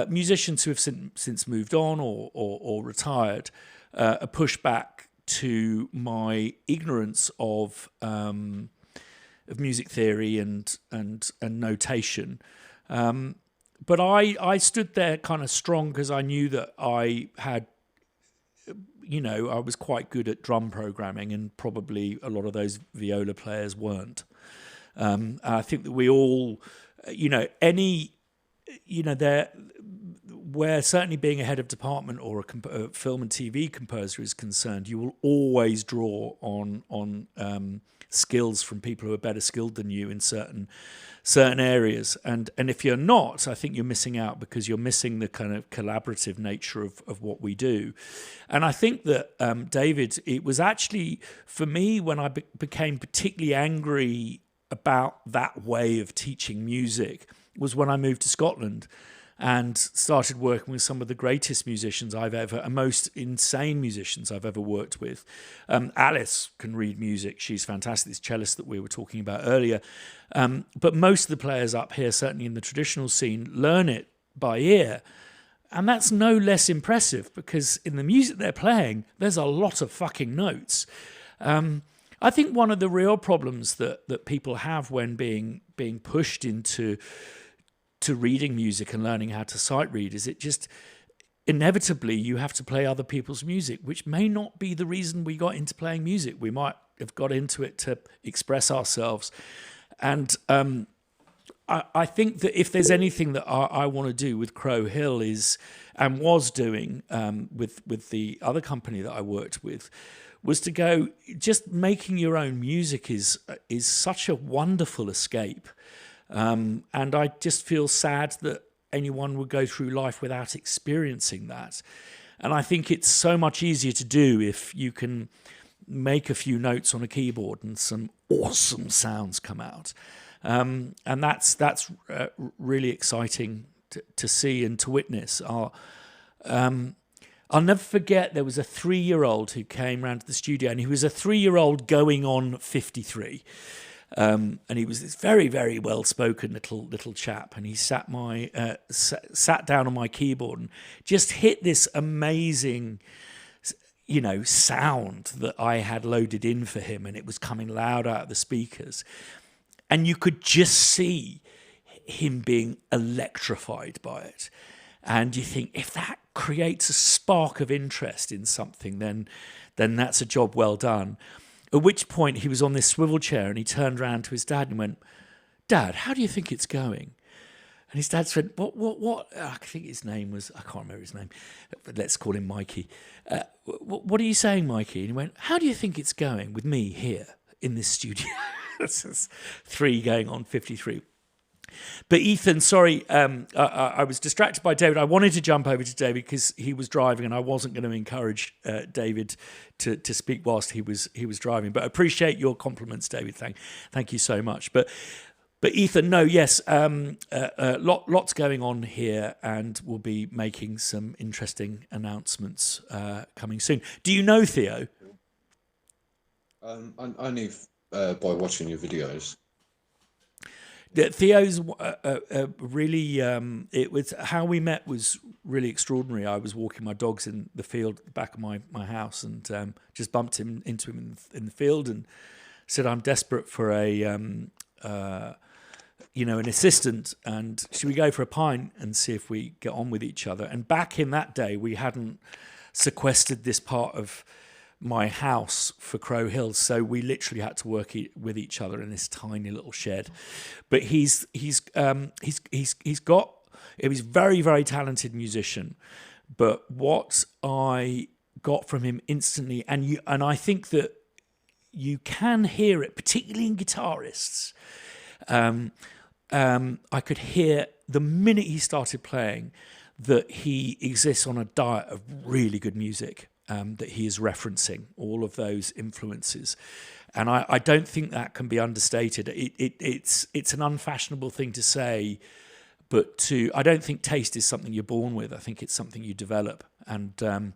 musicians who have since moved on or retired, a pushback to my ignorance of music theory and notation. But I stood there kind of strong, because I knew that I had, I was quite good at drum programming, and probably a lot of those viola players weren't. I think that we all, where certainly being a head of department or a film and TV composer is concerned, you will always draw on skills from people who are better skilled than you in certain areas. And if you're not, I think you're missing out, because you're missing the kind of collaborative nature of what we do. And I think that, David, it was actually, for me, when I became particularly angry about that way of teaching music, was when I moved to Scotland and started working with some of the greatest musicians I've ever, and most insane musicians I've ever worked with. Alice can read music. She's fantastic, this cellist that we were talking about earlier. But most of the players up here, certainly in the traditional scene, learn it by ear. And that's no less impressive, because in the music they're playing, there's a lot of fucking notes. I think one of the real problems that people have when being pushed into reading music and learning how to sight read is it just inevitably you have to play other people's music, which may not be the reason we got into playing music. We might have got into it to express ourselves. And I think that if there's anything that I want to do with Crow Hill is, and was doing with the other company that I worked with, was to go, just making your own music is such a wonderful escape. And I just feel sad that anyone would go through life without experiencing that. And I think it's so much easier to do if you can make a few notes on a keyboard and some awesome sounds come out. And that's really exciting to see and to witness. I'll never forget, there was a 3-year-old who came round to the studio, and he was a 3-year-old going on 53. And he was this very, very well-spoken little chap, and he sat down on my keyboard and just hit this amazing, sound that I had loaded in for him, and it was coming loud out of the speakers. And you could just see him being electrified by it. And you think, if that creates a spark of interest in something, then that's a job well done. At which point he was on this swivel chair and he turned around to his dad and went, "Dad, how do you think it's going?" And his dad said, what? I think his name was, I can't remember his name, but let's call him Mikey. What are you saying, Mikey? And he went, "How do you think it's going with me here in this studio?" This is 3 going on 53. But Ethan, sorry, I was distracted by David. I wanted to jump over to David because he was driving, and I wasn't going to encourage David to speak whilst he was driving. But I appreciate your compliments, David. Thank you so much. But Ethan, no, yes, lots going on here, and we'll be making some interesting announcements coming soon. Do you know Theo? Only by watching your videos. Theo's really, it was how we met was really extraordinary. I was walking my dogs in the field at the back of my house, and just bumped into him in the field and said, "I'm desperate for an assistant, and should we go for a pint and see if we get on with each other?" And back in that day, we hadn't sequestered this part of my house for Crow Hill, so we literally had to work with each other in this tiny little shed. But he's very, very talented musician. But what I got from him instantly, and I think that you can hear it, particularly in guitarists. I could hear the minute he started playing that he exists on a diet of really good music. That he is referencing all of those influences, and I don't think that can be understated. It's an unfashionable thing to say, but I don't think taste is something you're born with. I think it's something you develop. And I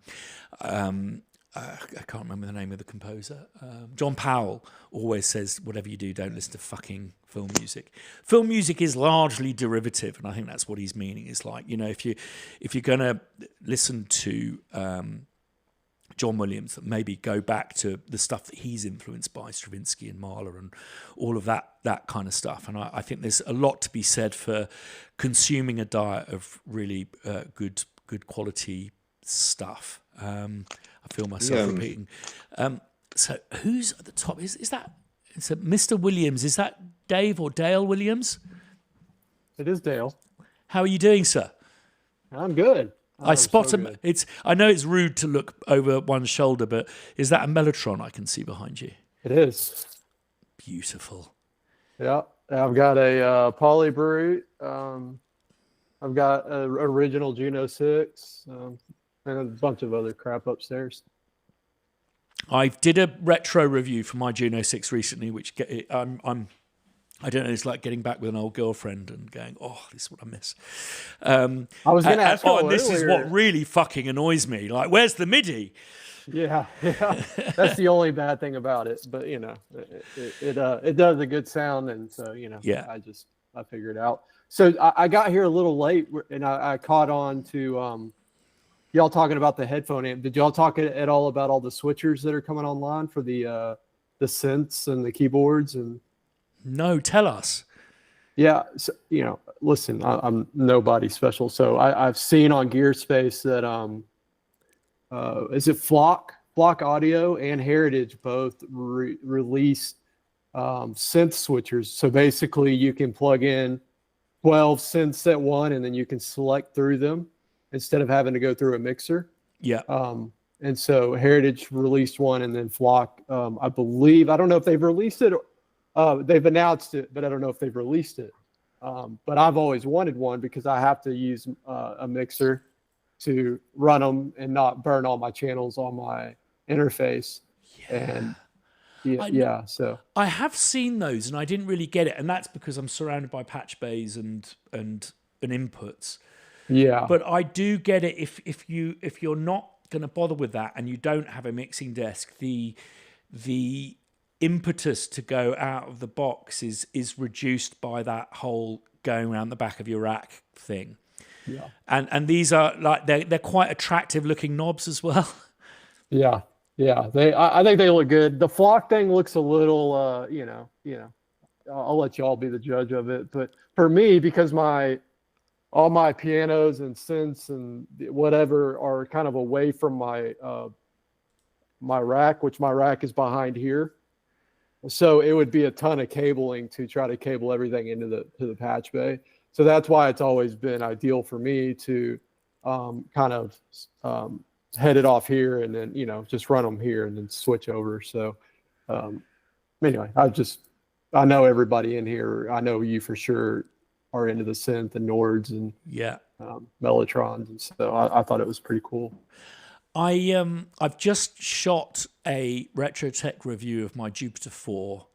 can't remember the name of the composer. John Powell always says, "Whatever you do, don't listen to fucking film music." Film music is largely derivative, and I think that's what he's meaning. Is like, if you're going to listen to John Williams, that maybe go back to the stuff that he's influenced by, Stravinsky and Mahler and all of that kind of stuff. And I think there's a lot to be said for consuming a diet of really good quality stuff. I feel myself repeating. So who's at the top? Is that Mr. Williams? Is that Dave or Dale Williams? It is Dale. How are you doing, sir? I'm good. I spot so him. good. I know it's rude to look over one's shoulder, but is that a Mellotron I can see behind you? It is. Beautiful. Yeah. I've got a Poly Brute. I've got an original Juno 6 and a bunch of other crap upstairs. I did a retro review for my Juno 6 recently, which I don't know, it's like getting back with an old girlfriend and going, oh, this is what I miss. I was going to ask you and this is earlier. what really fucking annoys me. Like, where's the MIDI? Yeah. That's the only bad thing about it. But, you know, it does a good sound. And so, you know, yeah. I figured it out. So I got here a little late and I caught on to y'all talking about the headphone amp. Did y'all talk at all about all the switchers that are coming online for the synths and the keyboards? And no, tell us. Yeah, so, you know, listen, I'm nobody special. So I've seen on Gearspace that is it Flock Audio and Heritage both released synth switchers. So basically, you can plug in 12 synths at one, and then you can select through them instead of having to go through a mixer. Yeah. And so Heritage released one, and then Flock, I believe, I don't know if they've released it. They've announced it, but I don't know if they've released it. But I've always wanted one because I have to use a mixer to run them and not burn all my channels on my interface. Yeah. And so I have seen those and I didn't really get it, and that's because I'm surrounded by patch bays and inputs. Yeah. But I do get it if you're not going to bother with that and you don't have a mixing desk, the impetus to go out of the box is reduced by that whole going around the back of your rack thing. Yeah. And these are like they're quite attractive looking knobs as well. Yeah. Yeah. I think they look good. The Flock thing looks a little I'll let y'all be the judge of it. But for me, because all my pianos and synths and whatever are kind of away from my rack, which my rack is behind here. So it would be a ton of cabling to try to cable everything into the patch bay. So that's why it's always been ideal for me to kind of head it off here and then, just run them here and then switch over. So anyway, I know everybody in here. I know you for sure are into the synth and Nords and Mellotrons. And so I thought it was pretty cool. I've just shot a retro tech review of my Jupiter 4.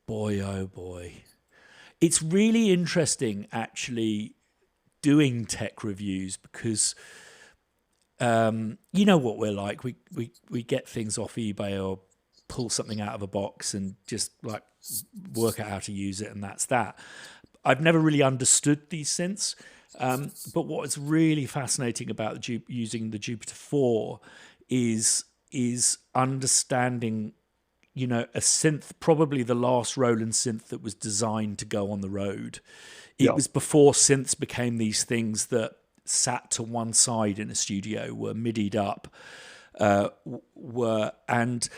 Boy, oh boy. It's really interesting actually doing tech reviews because you know what we're like. We get things off eBay or pull something out of a box and just like work out how to use it, and that's that. I've never really understood these synths. But what is really fascinating about using the Jupiter 4 is understanding, a synth, probably the last Roland synth that was designed to go on the road. It was before synths became these things that sat to one side in a studio, were MIDI'd up, and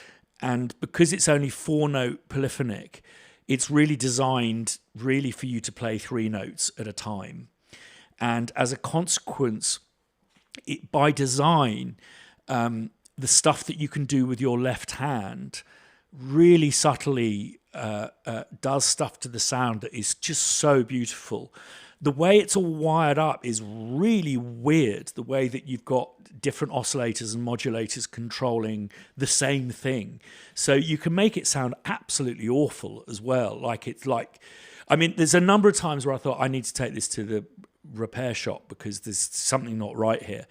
because it's only 4-note polyphonic, it's really designed really for you to play 3 notes at a time. And as a consequence, by design, the stuff that you can do with your left hand really subtly does stuff to the sound that is just so beautiful. The way it's all wired up is really weird, the way that you've got different oscillators and modulators controlling the same thing. So you can make it sound absolutely awful as well. There's a number of times where I thought I need to take this to the repair shop because there's something not right here.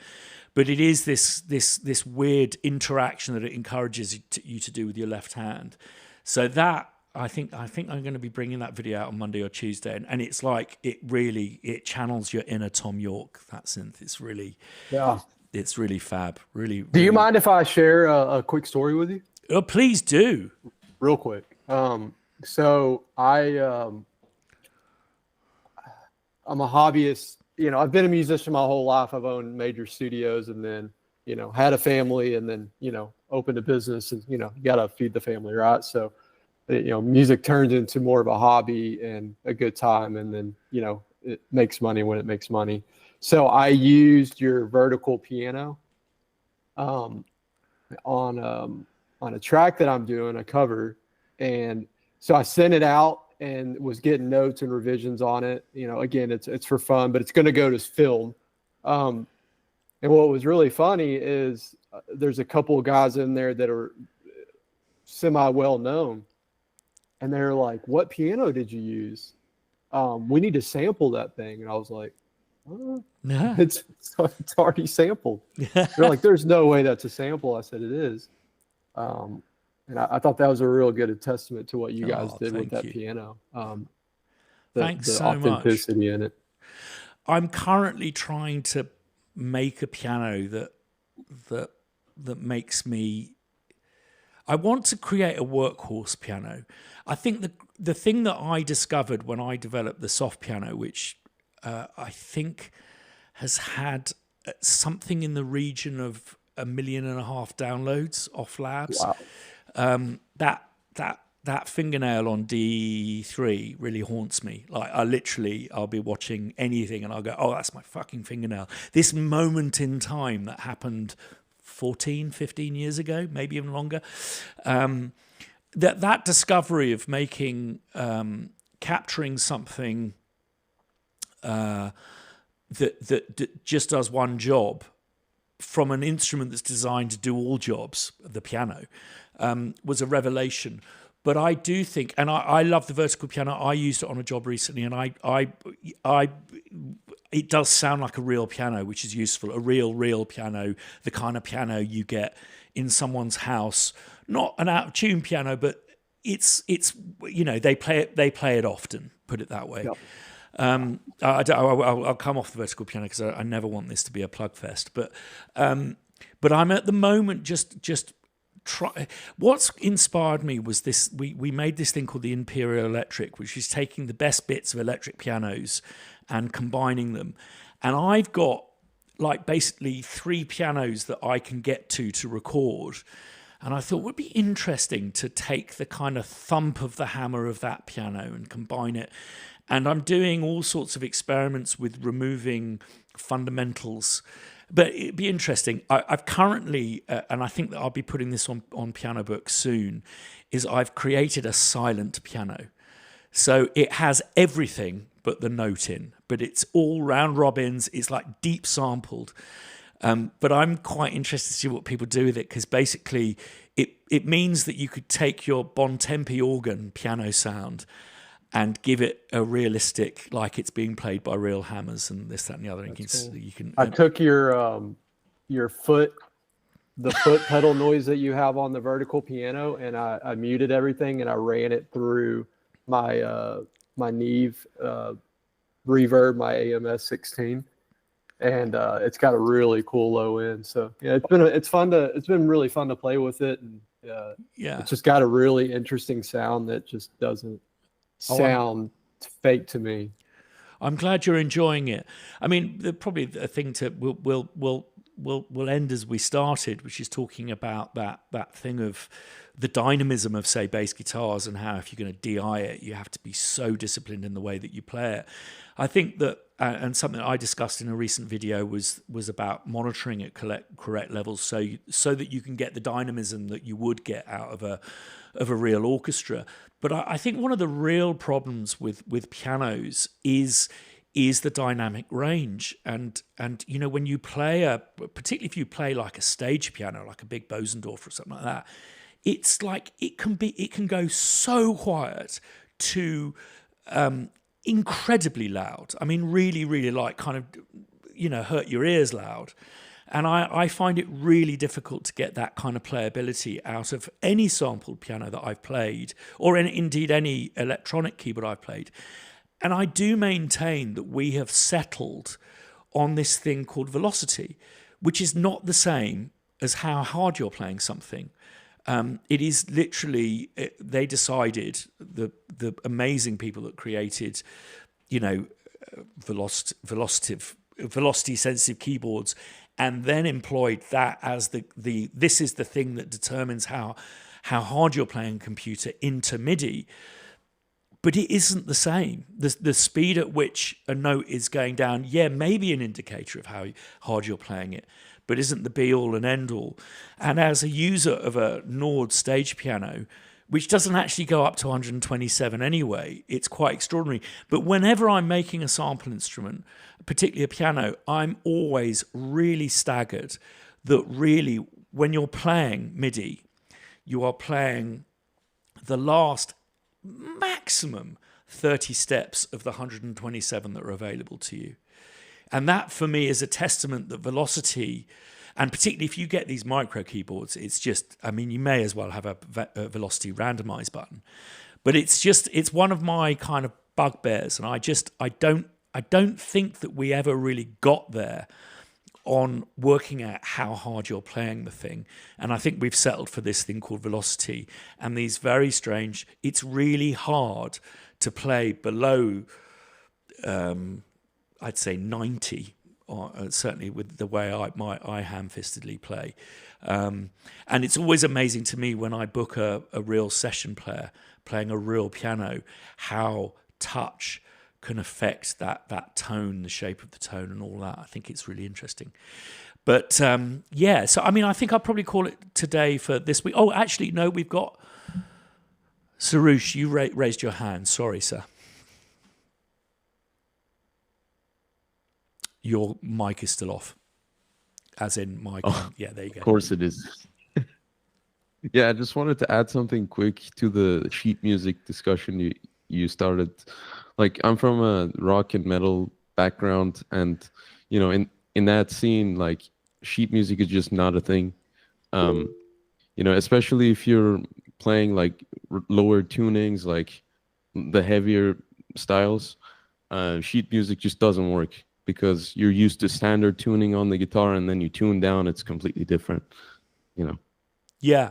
But it is this weird interaction that it encourages you to do with your left hand. So that I think I'm going to be bringing that video out on Monday or Tuesday, and it's like it channels your inner Tom York. That synth, it's really fab. Really. Do you mind if I share a quick story with you? Oh, please do. Real quick. So I'm a hobbyist. I've been a musician my whole life. I've owned major studios and then, had a family and then, opened a business and, you got to feed the family, right? So, music turns into more of a hobby and a good time. And then, it makes money when it makes money. So I used your vertical piano on a track that I'm doing, a cover, and so I sent it out and was getting notes and revisions on it. You know, again, it's for fun, but it's going to go to film. And what was really funny is there's a couple of guys in there that are semi well known, and they're like, "What piano did you use? We need to sample that thing." And I was like, Yeah. it's already sampled. They're like, "There's no way that's a sample." I said, "It is." And I thought that was a real good testament to what you guys did with that piano. Thanks the so authenticity in it. I'm currently trying to make a piano that makes me. I want to create a workhorse piano. I think the thing that I discovered when I developed the soft piano, which I think has had something in the region of 1.5 million downloads off Labs. Wow. That fingernail on D3 really haunts me. Like I'll be watching anything and I'll go, oh, that's my fucking fingernail. This moment in time that happened 14, 15 years ago, maybe even longer. That discovery of making, capturing something that just does one job from an instrument that's designed to do all jobs, the piano, was a revelation. But I do think, and I love the vertical piano. I used it on a job recently, and it does sound like a real piano, which is useful. A real piano, the kind of piano you get in someone's house, not an out of tune piano, but it's you know, they play it often. Put it that way. Yep. I'll come off the vertical piano because I never want this to be a plug fest. But I'm at the moment just. What's inspired me was this. We made this thing called the Imperial Electric, which is taking the best bits of electric pianos and combining them. And I've got like basically 3 pianos that I can get to record. And I thought it would be interesting to take the kind of thump of the hammer of that piano and combine it. And I'm doing all sorts of experiments with removing fundamentals. But it'd be interesting. I've currently, and I think that I'll be putting this on Piano Book soon, is I've created a silent piano. So it has everything but the note in, but it's all round robins. It's like deep sampled. But I'm quite interested to see what people do with it, because basically it means that you could take your Bontempi organ piano sound and give it a realistic, like it's being played by real hammers and this, that, and the other. Cool. I took your foot, the foot pedal noise that you have on the vertical piano, and I muted everything and I ran it through my my Neve reverb, my AMS 16, and it's got a really cool low end. So yeah, it's been really fun to play with it, and it's just got a really interesting sound that just doesn't sound fake to me. I'm glad you're enjoying it. I mean, probably a thing to we'll end as we started, which is talking about that thing of the dynamism of, say, bass guitars, and how if you're going to DI it, you have to be so disciplined in the way that you play it. I think that, and something I discussed in a recent video was about monitoring at correct levels, so that you can get the dynamism that you would get out of a real orchestra. But I think one of the real problems with pianos is the dynamic range, and you know, when you play particularly if you play like a stage piano, like a big Bosendorf or something like that, it's like it can go so quiet to incredibly loud. I mean, really, really like kind of, you know, hurt your ears loud. And I find it really difficult to get that kind of playability out of any sampled piano that I've played, or indeed any electronic keyboard I've played. And I do maintain that we have settled on this thing called velocity, which is not the same as how hard you're playing something. It is literally, they decided, the amazing people that created, you know, velocity sensitive keyboards, and then employed that as this is the thing that determines how hard you're playing computer into MIDI. but it isn't the same. The speed at which a note is going down, yeah, maybe an indicator of how hard you're playing it, but isn't the be-all and end-all. And as a user of a Nord stage piano, which doesn't actually go up to 127 anyway, it's quite extraordinary. But whenever I'm making a sample instrument, particularly a piano, I'm always really staggered that really, when you're playing MIDI, you are playing the last maximum 30 steps of the 127 that are available to you. And that for me is a testament that velocity, and particularly if you get these micro keyboards, it's just, I mean, you may as well have a velocity randomize button, but it's one of my kind of bugbears. And I don't think that we ever really got there on working out how hard you're playing the thing. And I think we've settled for this thing called velocity and these very strange, it's really hard to play below, I'd say 90, or certainly with the way I ham-fistedly play. And it's always amazing to me when I book a real session player playing a real piano, how touch can affect that tone, the shape of the tone and all that. I think it's really interesting. But yeah, so I mean, I think I'll probably call it today for this week. Oh, actually, no, we've got Sarush, you raised your hand. Sorry, sir. Your mic is still off. As in mic. Oh, yeah, there you go. Of course it is. Yeah, I just wanted to add something quick to the sheet music discussion you started. Like, I'm from a rock and metal background, and you know, in that scene, like, sheet music is just not a thing. You know, especially if you're playing like lower tunings, like the heavier styles, sheet music just doesn't work because you're used to standard tuning on the guitar, and then you tune down, it's completely different, you know. Yeah,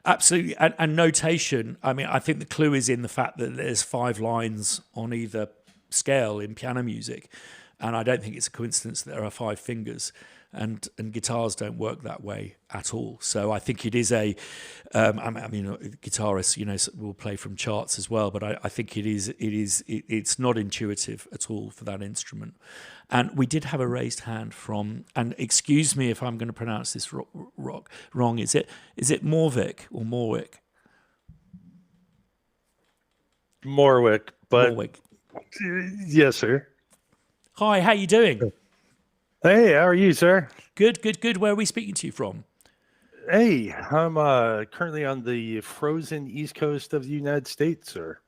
absolutely. And notation, I mean, I think the clue is in the fact that there's 5 lines on either scale in piano music. And I don't think it's a coincidence that there are 5 fingers, and guitars don't work that way at all. So I think it is I mean, guitarists, you know, will play from charts as well, but I think it's not intuitive at all for that instrument. And we did have a raised hand from, and excuse me if I'm going to pronounce this wrong. Is it Morvik or Morwick? Morwick, but Morwick. Yes, sir. Hi, how you doing? Hey, how are you, sir? Good. Where are we speaking to you from? Hey, I'm currently on the frozen east coast of the United States, sir.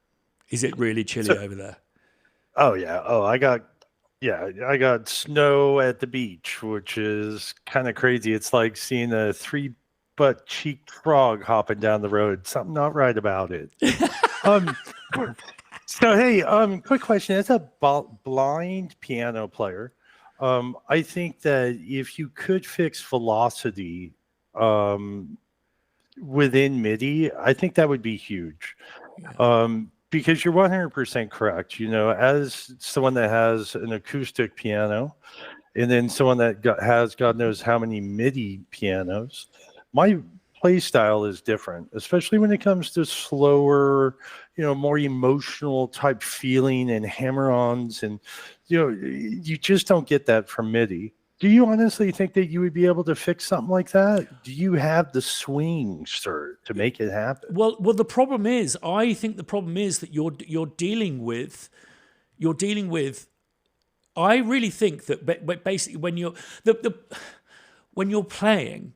Is it really chilly over there? Oh yeah. Oh, I got snow at the beach, which is kind of crazy. It's like seeing a 3-butt-cheeked frog hopping down the road. Something not right about it. So hey, quick question. As a blind piano player, I think that if you could fix velocity within MIDI, I think that would be huge. Because you're 100% correct. You know, as someone that has an acoustic piano, and then someone that has God knows how many MIDI pianos, my play style is different, especially when it comes to slower, you know, more emotional type feeling and hammer-ons, and you know, you just don't get that from MIDI. Do you honestly think that you would be able to fix something like that? Do you have the swing, sir, to make it happen? Well, the problem is, I think the problem is that you're dealing with. I really think that basically when you're when you're playing,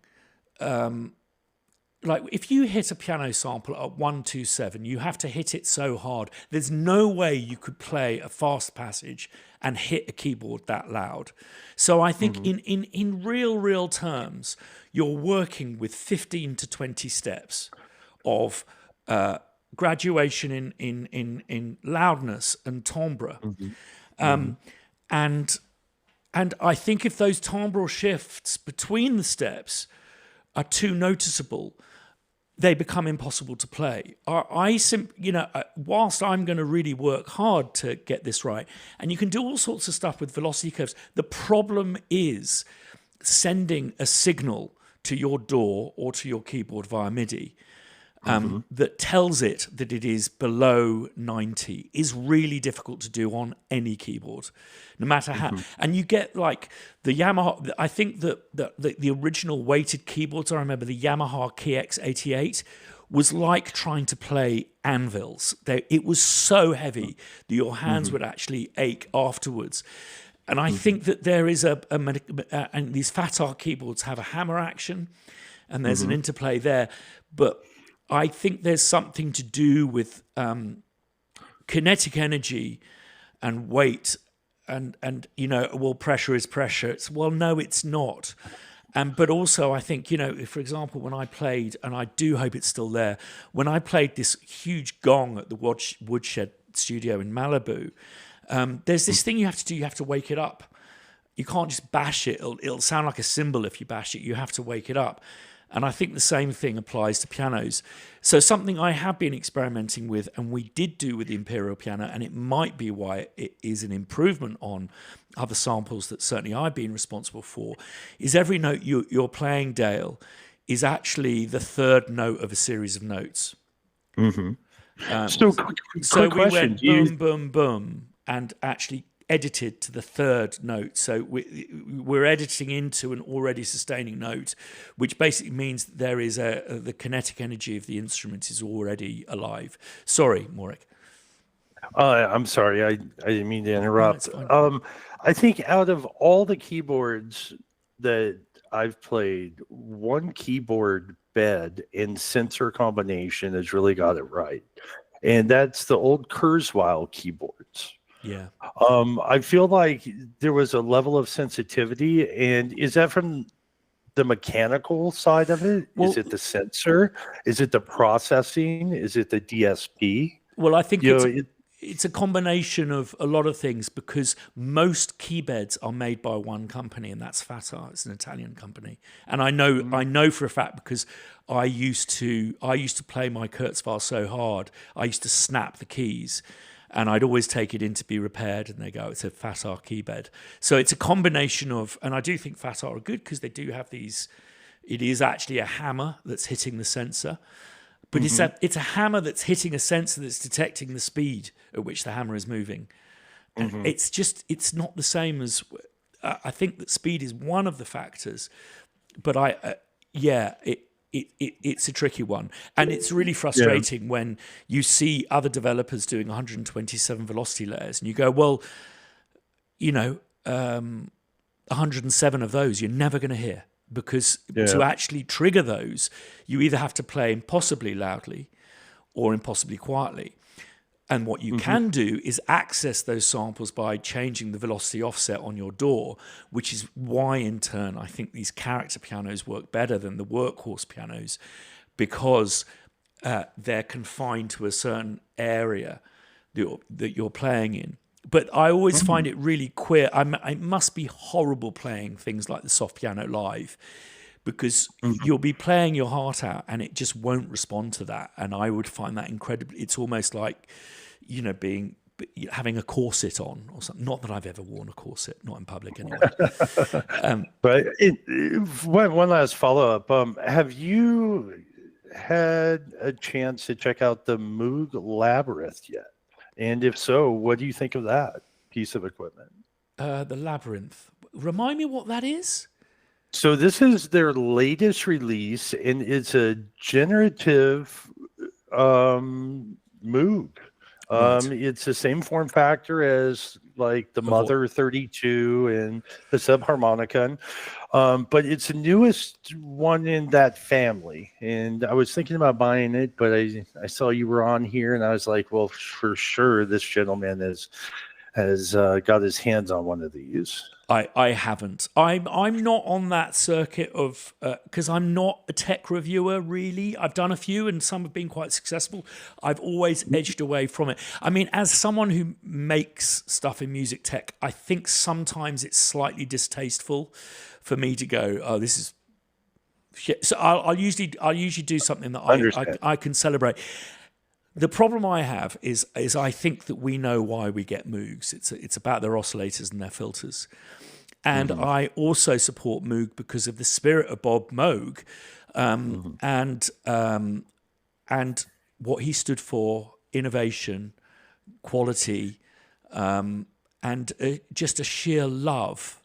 like if you hit a piano sample at 127, you have to hit it so hard. There's no way you could play a fast passage and hit a keyboard that loud. So I think in real terms, you're working with 15 to 20 steps of graduation in loudness and timbre. And I think if those timbral shifts between the steps are too noticeable, they become impossible to play. Whilst I'm going to really work hard to get this right, and you can do all sorts of stuff with velocity curves, the problem is sending a signal to your DAW or to your keyboard via MIDI. that tells it that it is below 90 is really difficult to do on any keyboard, no matter how. And you get like the Yamaha. I think that the original weighted keyboards, I remember the Yamaha KX88 was like trying to play anvils. It was so heavy that your hands would actually ache afterwards. And I think that there is and these Fatar keyboards have a hammer action, and there's an interplay there. But I think there's something to do with kinetic energy and weight, and well, pressure is pressure. No, it's not. But also, I think, for example, when I played, and I do hope it's still there, when I played this huge gong at the Woodshed studio in Malibu, there's this thing you have to do. You have to wake it up. You can't just bash it. It'll sound like a cymbal if you bash it. You have to wake it up. And I think the same thing applies to pianos. So something I have been experimenting with, and we did do with the Imperial piano, and it might be why it is an improvement on other samples that certainly I've been responsible for, is every note you're playing, Dale, is actually the third note of a series of notes. So we question. went boom, boom, boom, and actually edited to the third note. So we're editing into an already sustaining note, which basically means there is the kinetic energy of the instrument is already alive. Sorry, Morik. I'm sorry, I didn't mean to interrupt. I think out of all the keyboards that I've played, one keyboard bed and sensor combination has really got it right. And that's the old Kurzweil keyboards. Yeah. I feel like there was a level of sensitivity, and is that from the mechanical side of it? Is it the sensor? Is it the processing? Is it the DSP? Well, I think it's a combination of a lot of things, because most key beds are made by one company, and that's Fatar. It's an Italian company, and I know for a fact, because I used to play my Kurzweil so hard, I used to snap the keys. And I'd always take it in to be repaired, and they go, it's a Fatar key bed. So it's a combination of, and I do think Fatar are good because they do have these, it is actually a hammer that's hitting the sensor, but it's a hammer that's hitting a sensor that's detecting the speed at which the hammer is moving. And it's not the same as, I think that speed is one of the factors, but it's a tricky one, and it's really frustrating when you see other developers doing 127 velocity layers, and you go, well, 107 of those you're never going to hear, because to actually trigger those, you either have to play impossibly loudly or impossibly quietly. And what you can do is access those samples by changing the velocity offset on your DAW, which is why, in turn, I think these character pianos work better than the workhorse pianos, because they're confined to a certain area that you're playing in. But I always find it really queer. It must be horrible playing things like the soft piano live, because you'll be playing your heart out and it just won't respond to that. And I would find that incredibly, it's almost like, having a corset on or something. Not that I've ever worn a corset, not in public anyway. But one last follow-up. Have you had a chance to check out the Moog Labyrinth yet? And if so, what do you think of that piece of equipment? The Labyrinth. Remind me what that is? So this is their latest release, and it's a generative Moog. It's the same form factor as like the Mother 32 and the Subharmonicon, but it's the newest one in that family. And I was thinking about buying it, but I saw you were on here, and I was like, well, for sure, this gentleman has got his hands on one of these. I haven't. I'm not on that circuit of, because I'm not a tech reviewer, really. I've done a few and some have been quite successful. I've always edged away from it. I mean, as someone who makes stuff in music tech, I think sometimes it's slightly distasteful for me to go, oh, this is shit. So I'll usually do something that I can celebrate. The problem I have is I think that we know why we get Moogs. It's about their oscillators and their filters. And I also support Moog because of the spirit of Bob Moog, and and what he stood for, innovation, quality, and just a sheer love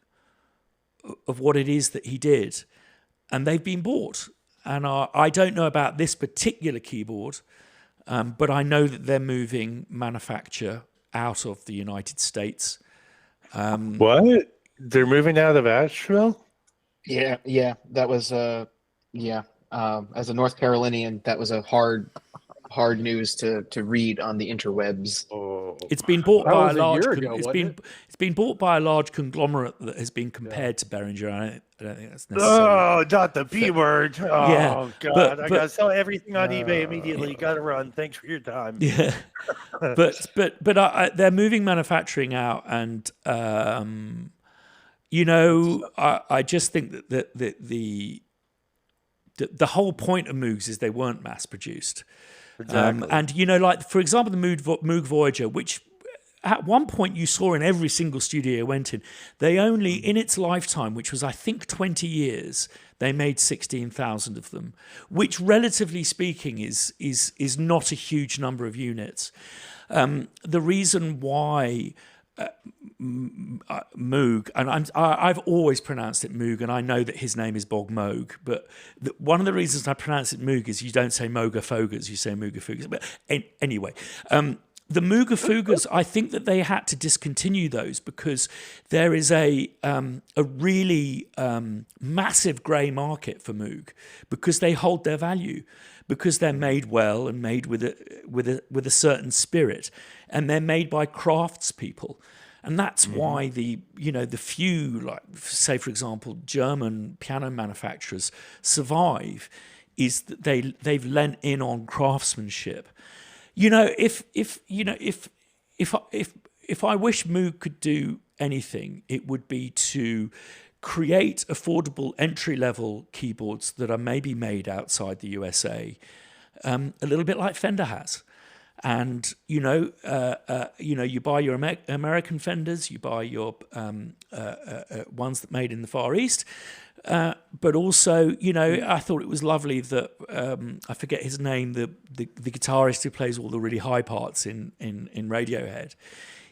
of what it is that he did. And they've been bought. And I don't know about this particular keyboard, but I know that they're moving manufacture out of the United States. What? They're moving out of Asheville? Yeah, that was as a North Carolinian, that was a hard news to read on the interwebs. Oh, It's been bought That by a was a large. year ago, wasn't it? It's been bought by a large conglomerate that has been compared to Behringer. I don't think that's necessarily. oh, not the B word. Oh, Yeah, God. I but- got to sell everything on eBay immediately. Got to run. Thanks for your time. Yeah, but they're moving manufacturing out, and I just think that the whole point of Moogs is they weren't mass produced. Exactly. And like for example, the Moog Voyager, which at one point you saw in every single studio you went in, they only in its lifetime, which was I think 20 years, they made 16,000 of them, which relatively speaking is not a huge number of units. The reason why Moog, and I've always pronounced it Moog, and I know that his name is Bog Moog, but one of the reasons I pronounce it Moog is you don't say Moga Fogas, you say Mooga Fugas. But anyway, the Mooga Fugas, I think that they had to discontinue those because there is a really massive grey market for Moog because they hold their value, because they're made well and made with a certain spirit, and they're made by craftspeople. And that's why the few, like say for example, German piano manufacturers survive, is that they've lent in on craftsmanship. If I wish Moog could do anything, it would be to create affordable entry-level keyboards that are maybe made outside the USA, a little bit like Fender has. And you buy your American Fenders, you buy your ones that made in the Far East, but also I thought it was lovely that I forget his name, the guitarist who plays all the really high parts in Radiohead.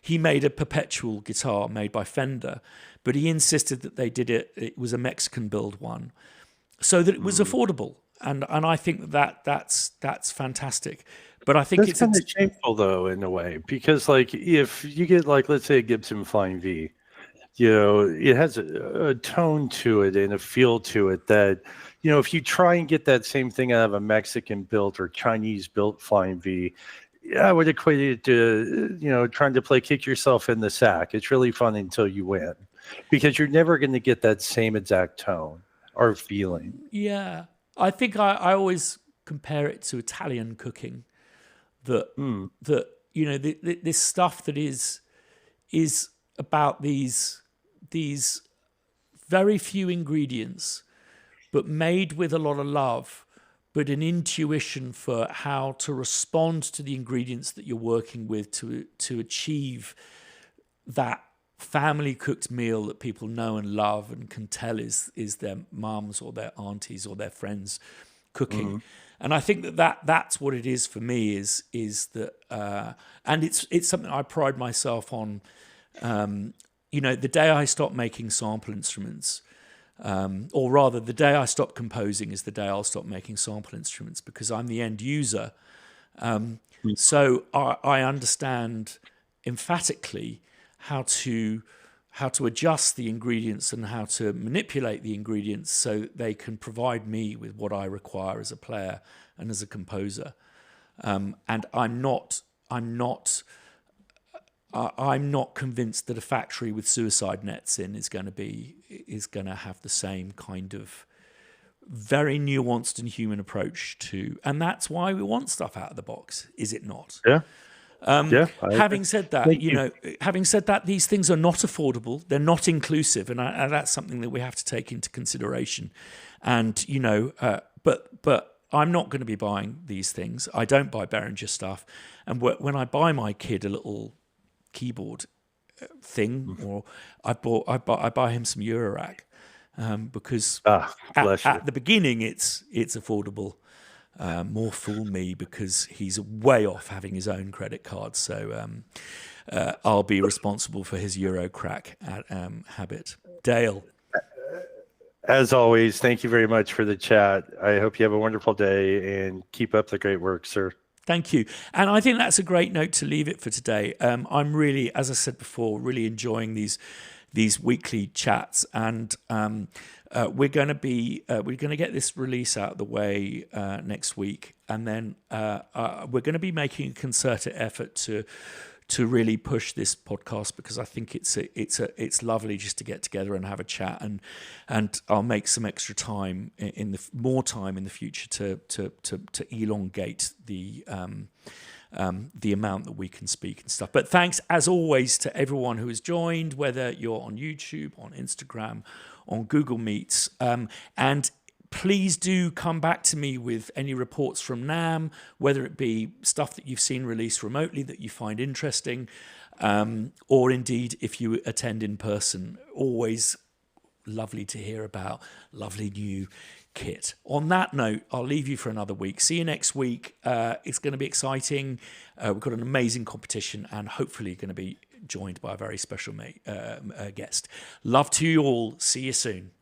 He made a perpetual guitar made by Fender, but he insisted that they did it. It was a Mexican build one, so that it was affordable, and I think that's fantastic. But I think That's it's kind of shameful, though, in a way, because like if you get like let's say a Gibson Flying V, it has a tone to it and a feel to it that if you try and get that same thing out of a Mexican built or Chinese built Flying V, I would equate it to trying to play kick yourself in the sack. It's really fun until you win, because you're never going to get that same exact tone or feeling. Yeah, I think I always compare it to Italian cooking. That this stuff that is about these very few ingredients, but made with a lot of love, but an intuition for how to respond to the ingredients that you're working with to achieve that family cooked meal that people know and love and can tell is their mums or their aunties or their friends cooking. And I think that's what it is for me is that, and it's something I pride myself on. The day I stopped making sample instruments, or rather the day I stopped composing is the day I'll stop making sample instruments, because I'm the end user. So I understand emphatically how to adjust the ingredients and how to manipulate the ingredients so they can provide me with what I require as a player and as a composer. And I'm not convinced that a factory with suicide nets in is going to have the same kind of very nuanced and human approach to, and that's why we want stuff out of the box, is it not? Yeah. Having said that, these things are not affordable. They're not inclusive, and that's something that we have to take into consideration. And but I'm not going to be buying these things. I don't buy Behringer stuff. And when I buy my kid a little keyboard thing, or I buy him some Eurorack, because at the beginning it's affordable. more fool me, because he's way off having his own credit card. So I'll be responsible for his Eurocrack habit. Dale. As always, thank you very much for the chat. I hope you have a wonderful day and keep up the great work, sir. Thank you. And I think that's a great note to leave it for today. I'm really, as I said before, really enjoying these weekly chats, and we're going to get this release out of the way next week, and then we're going to be making a concerted effort to really push this podcast, because I think it's lovely just to get together and have a chat, and I'll make some extra time more time in the future to elongate the amount that we can speak and stuff. But thanks as always to everyone who has joined, whether you're on YouTube, on Instagram, on Google Meets, and please do come back to me with any reports from NAMM, whether it be stuff that you've seen released remotely that you find interesting, or indeed if you attend in person. Always lovely to hear about lovely new kit. On that note, I'll leave you for another week. See you next week. It's going to be exciting. We've got an amazing competition, and hopefully going to be joined by a very special guest. Love to you all. See you soon.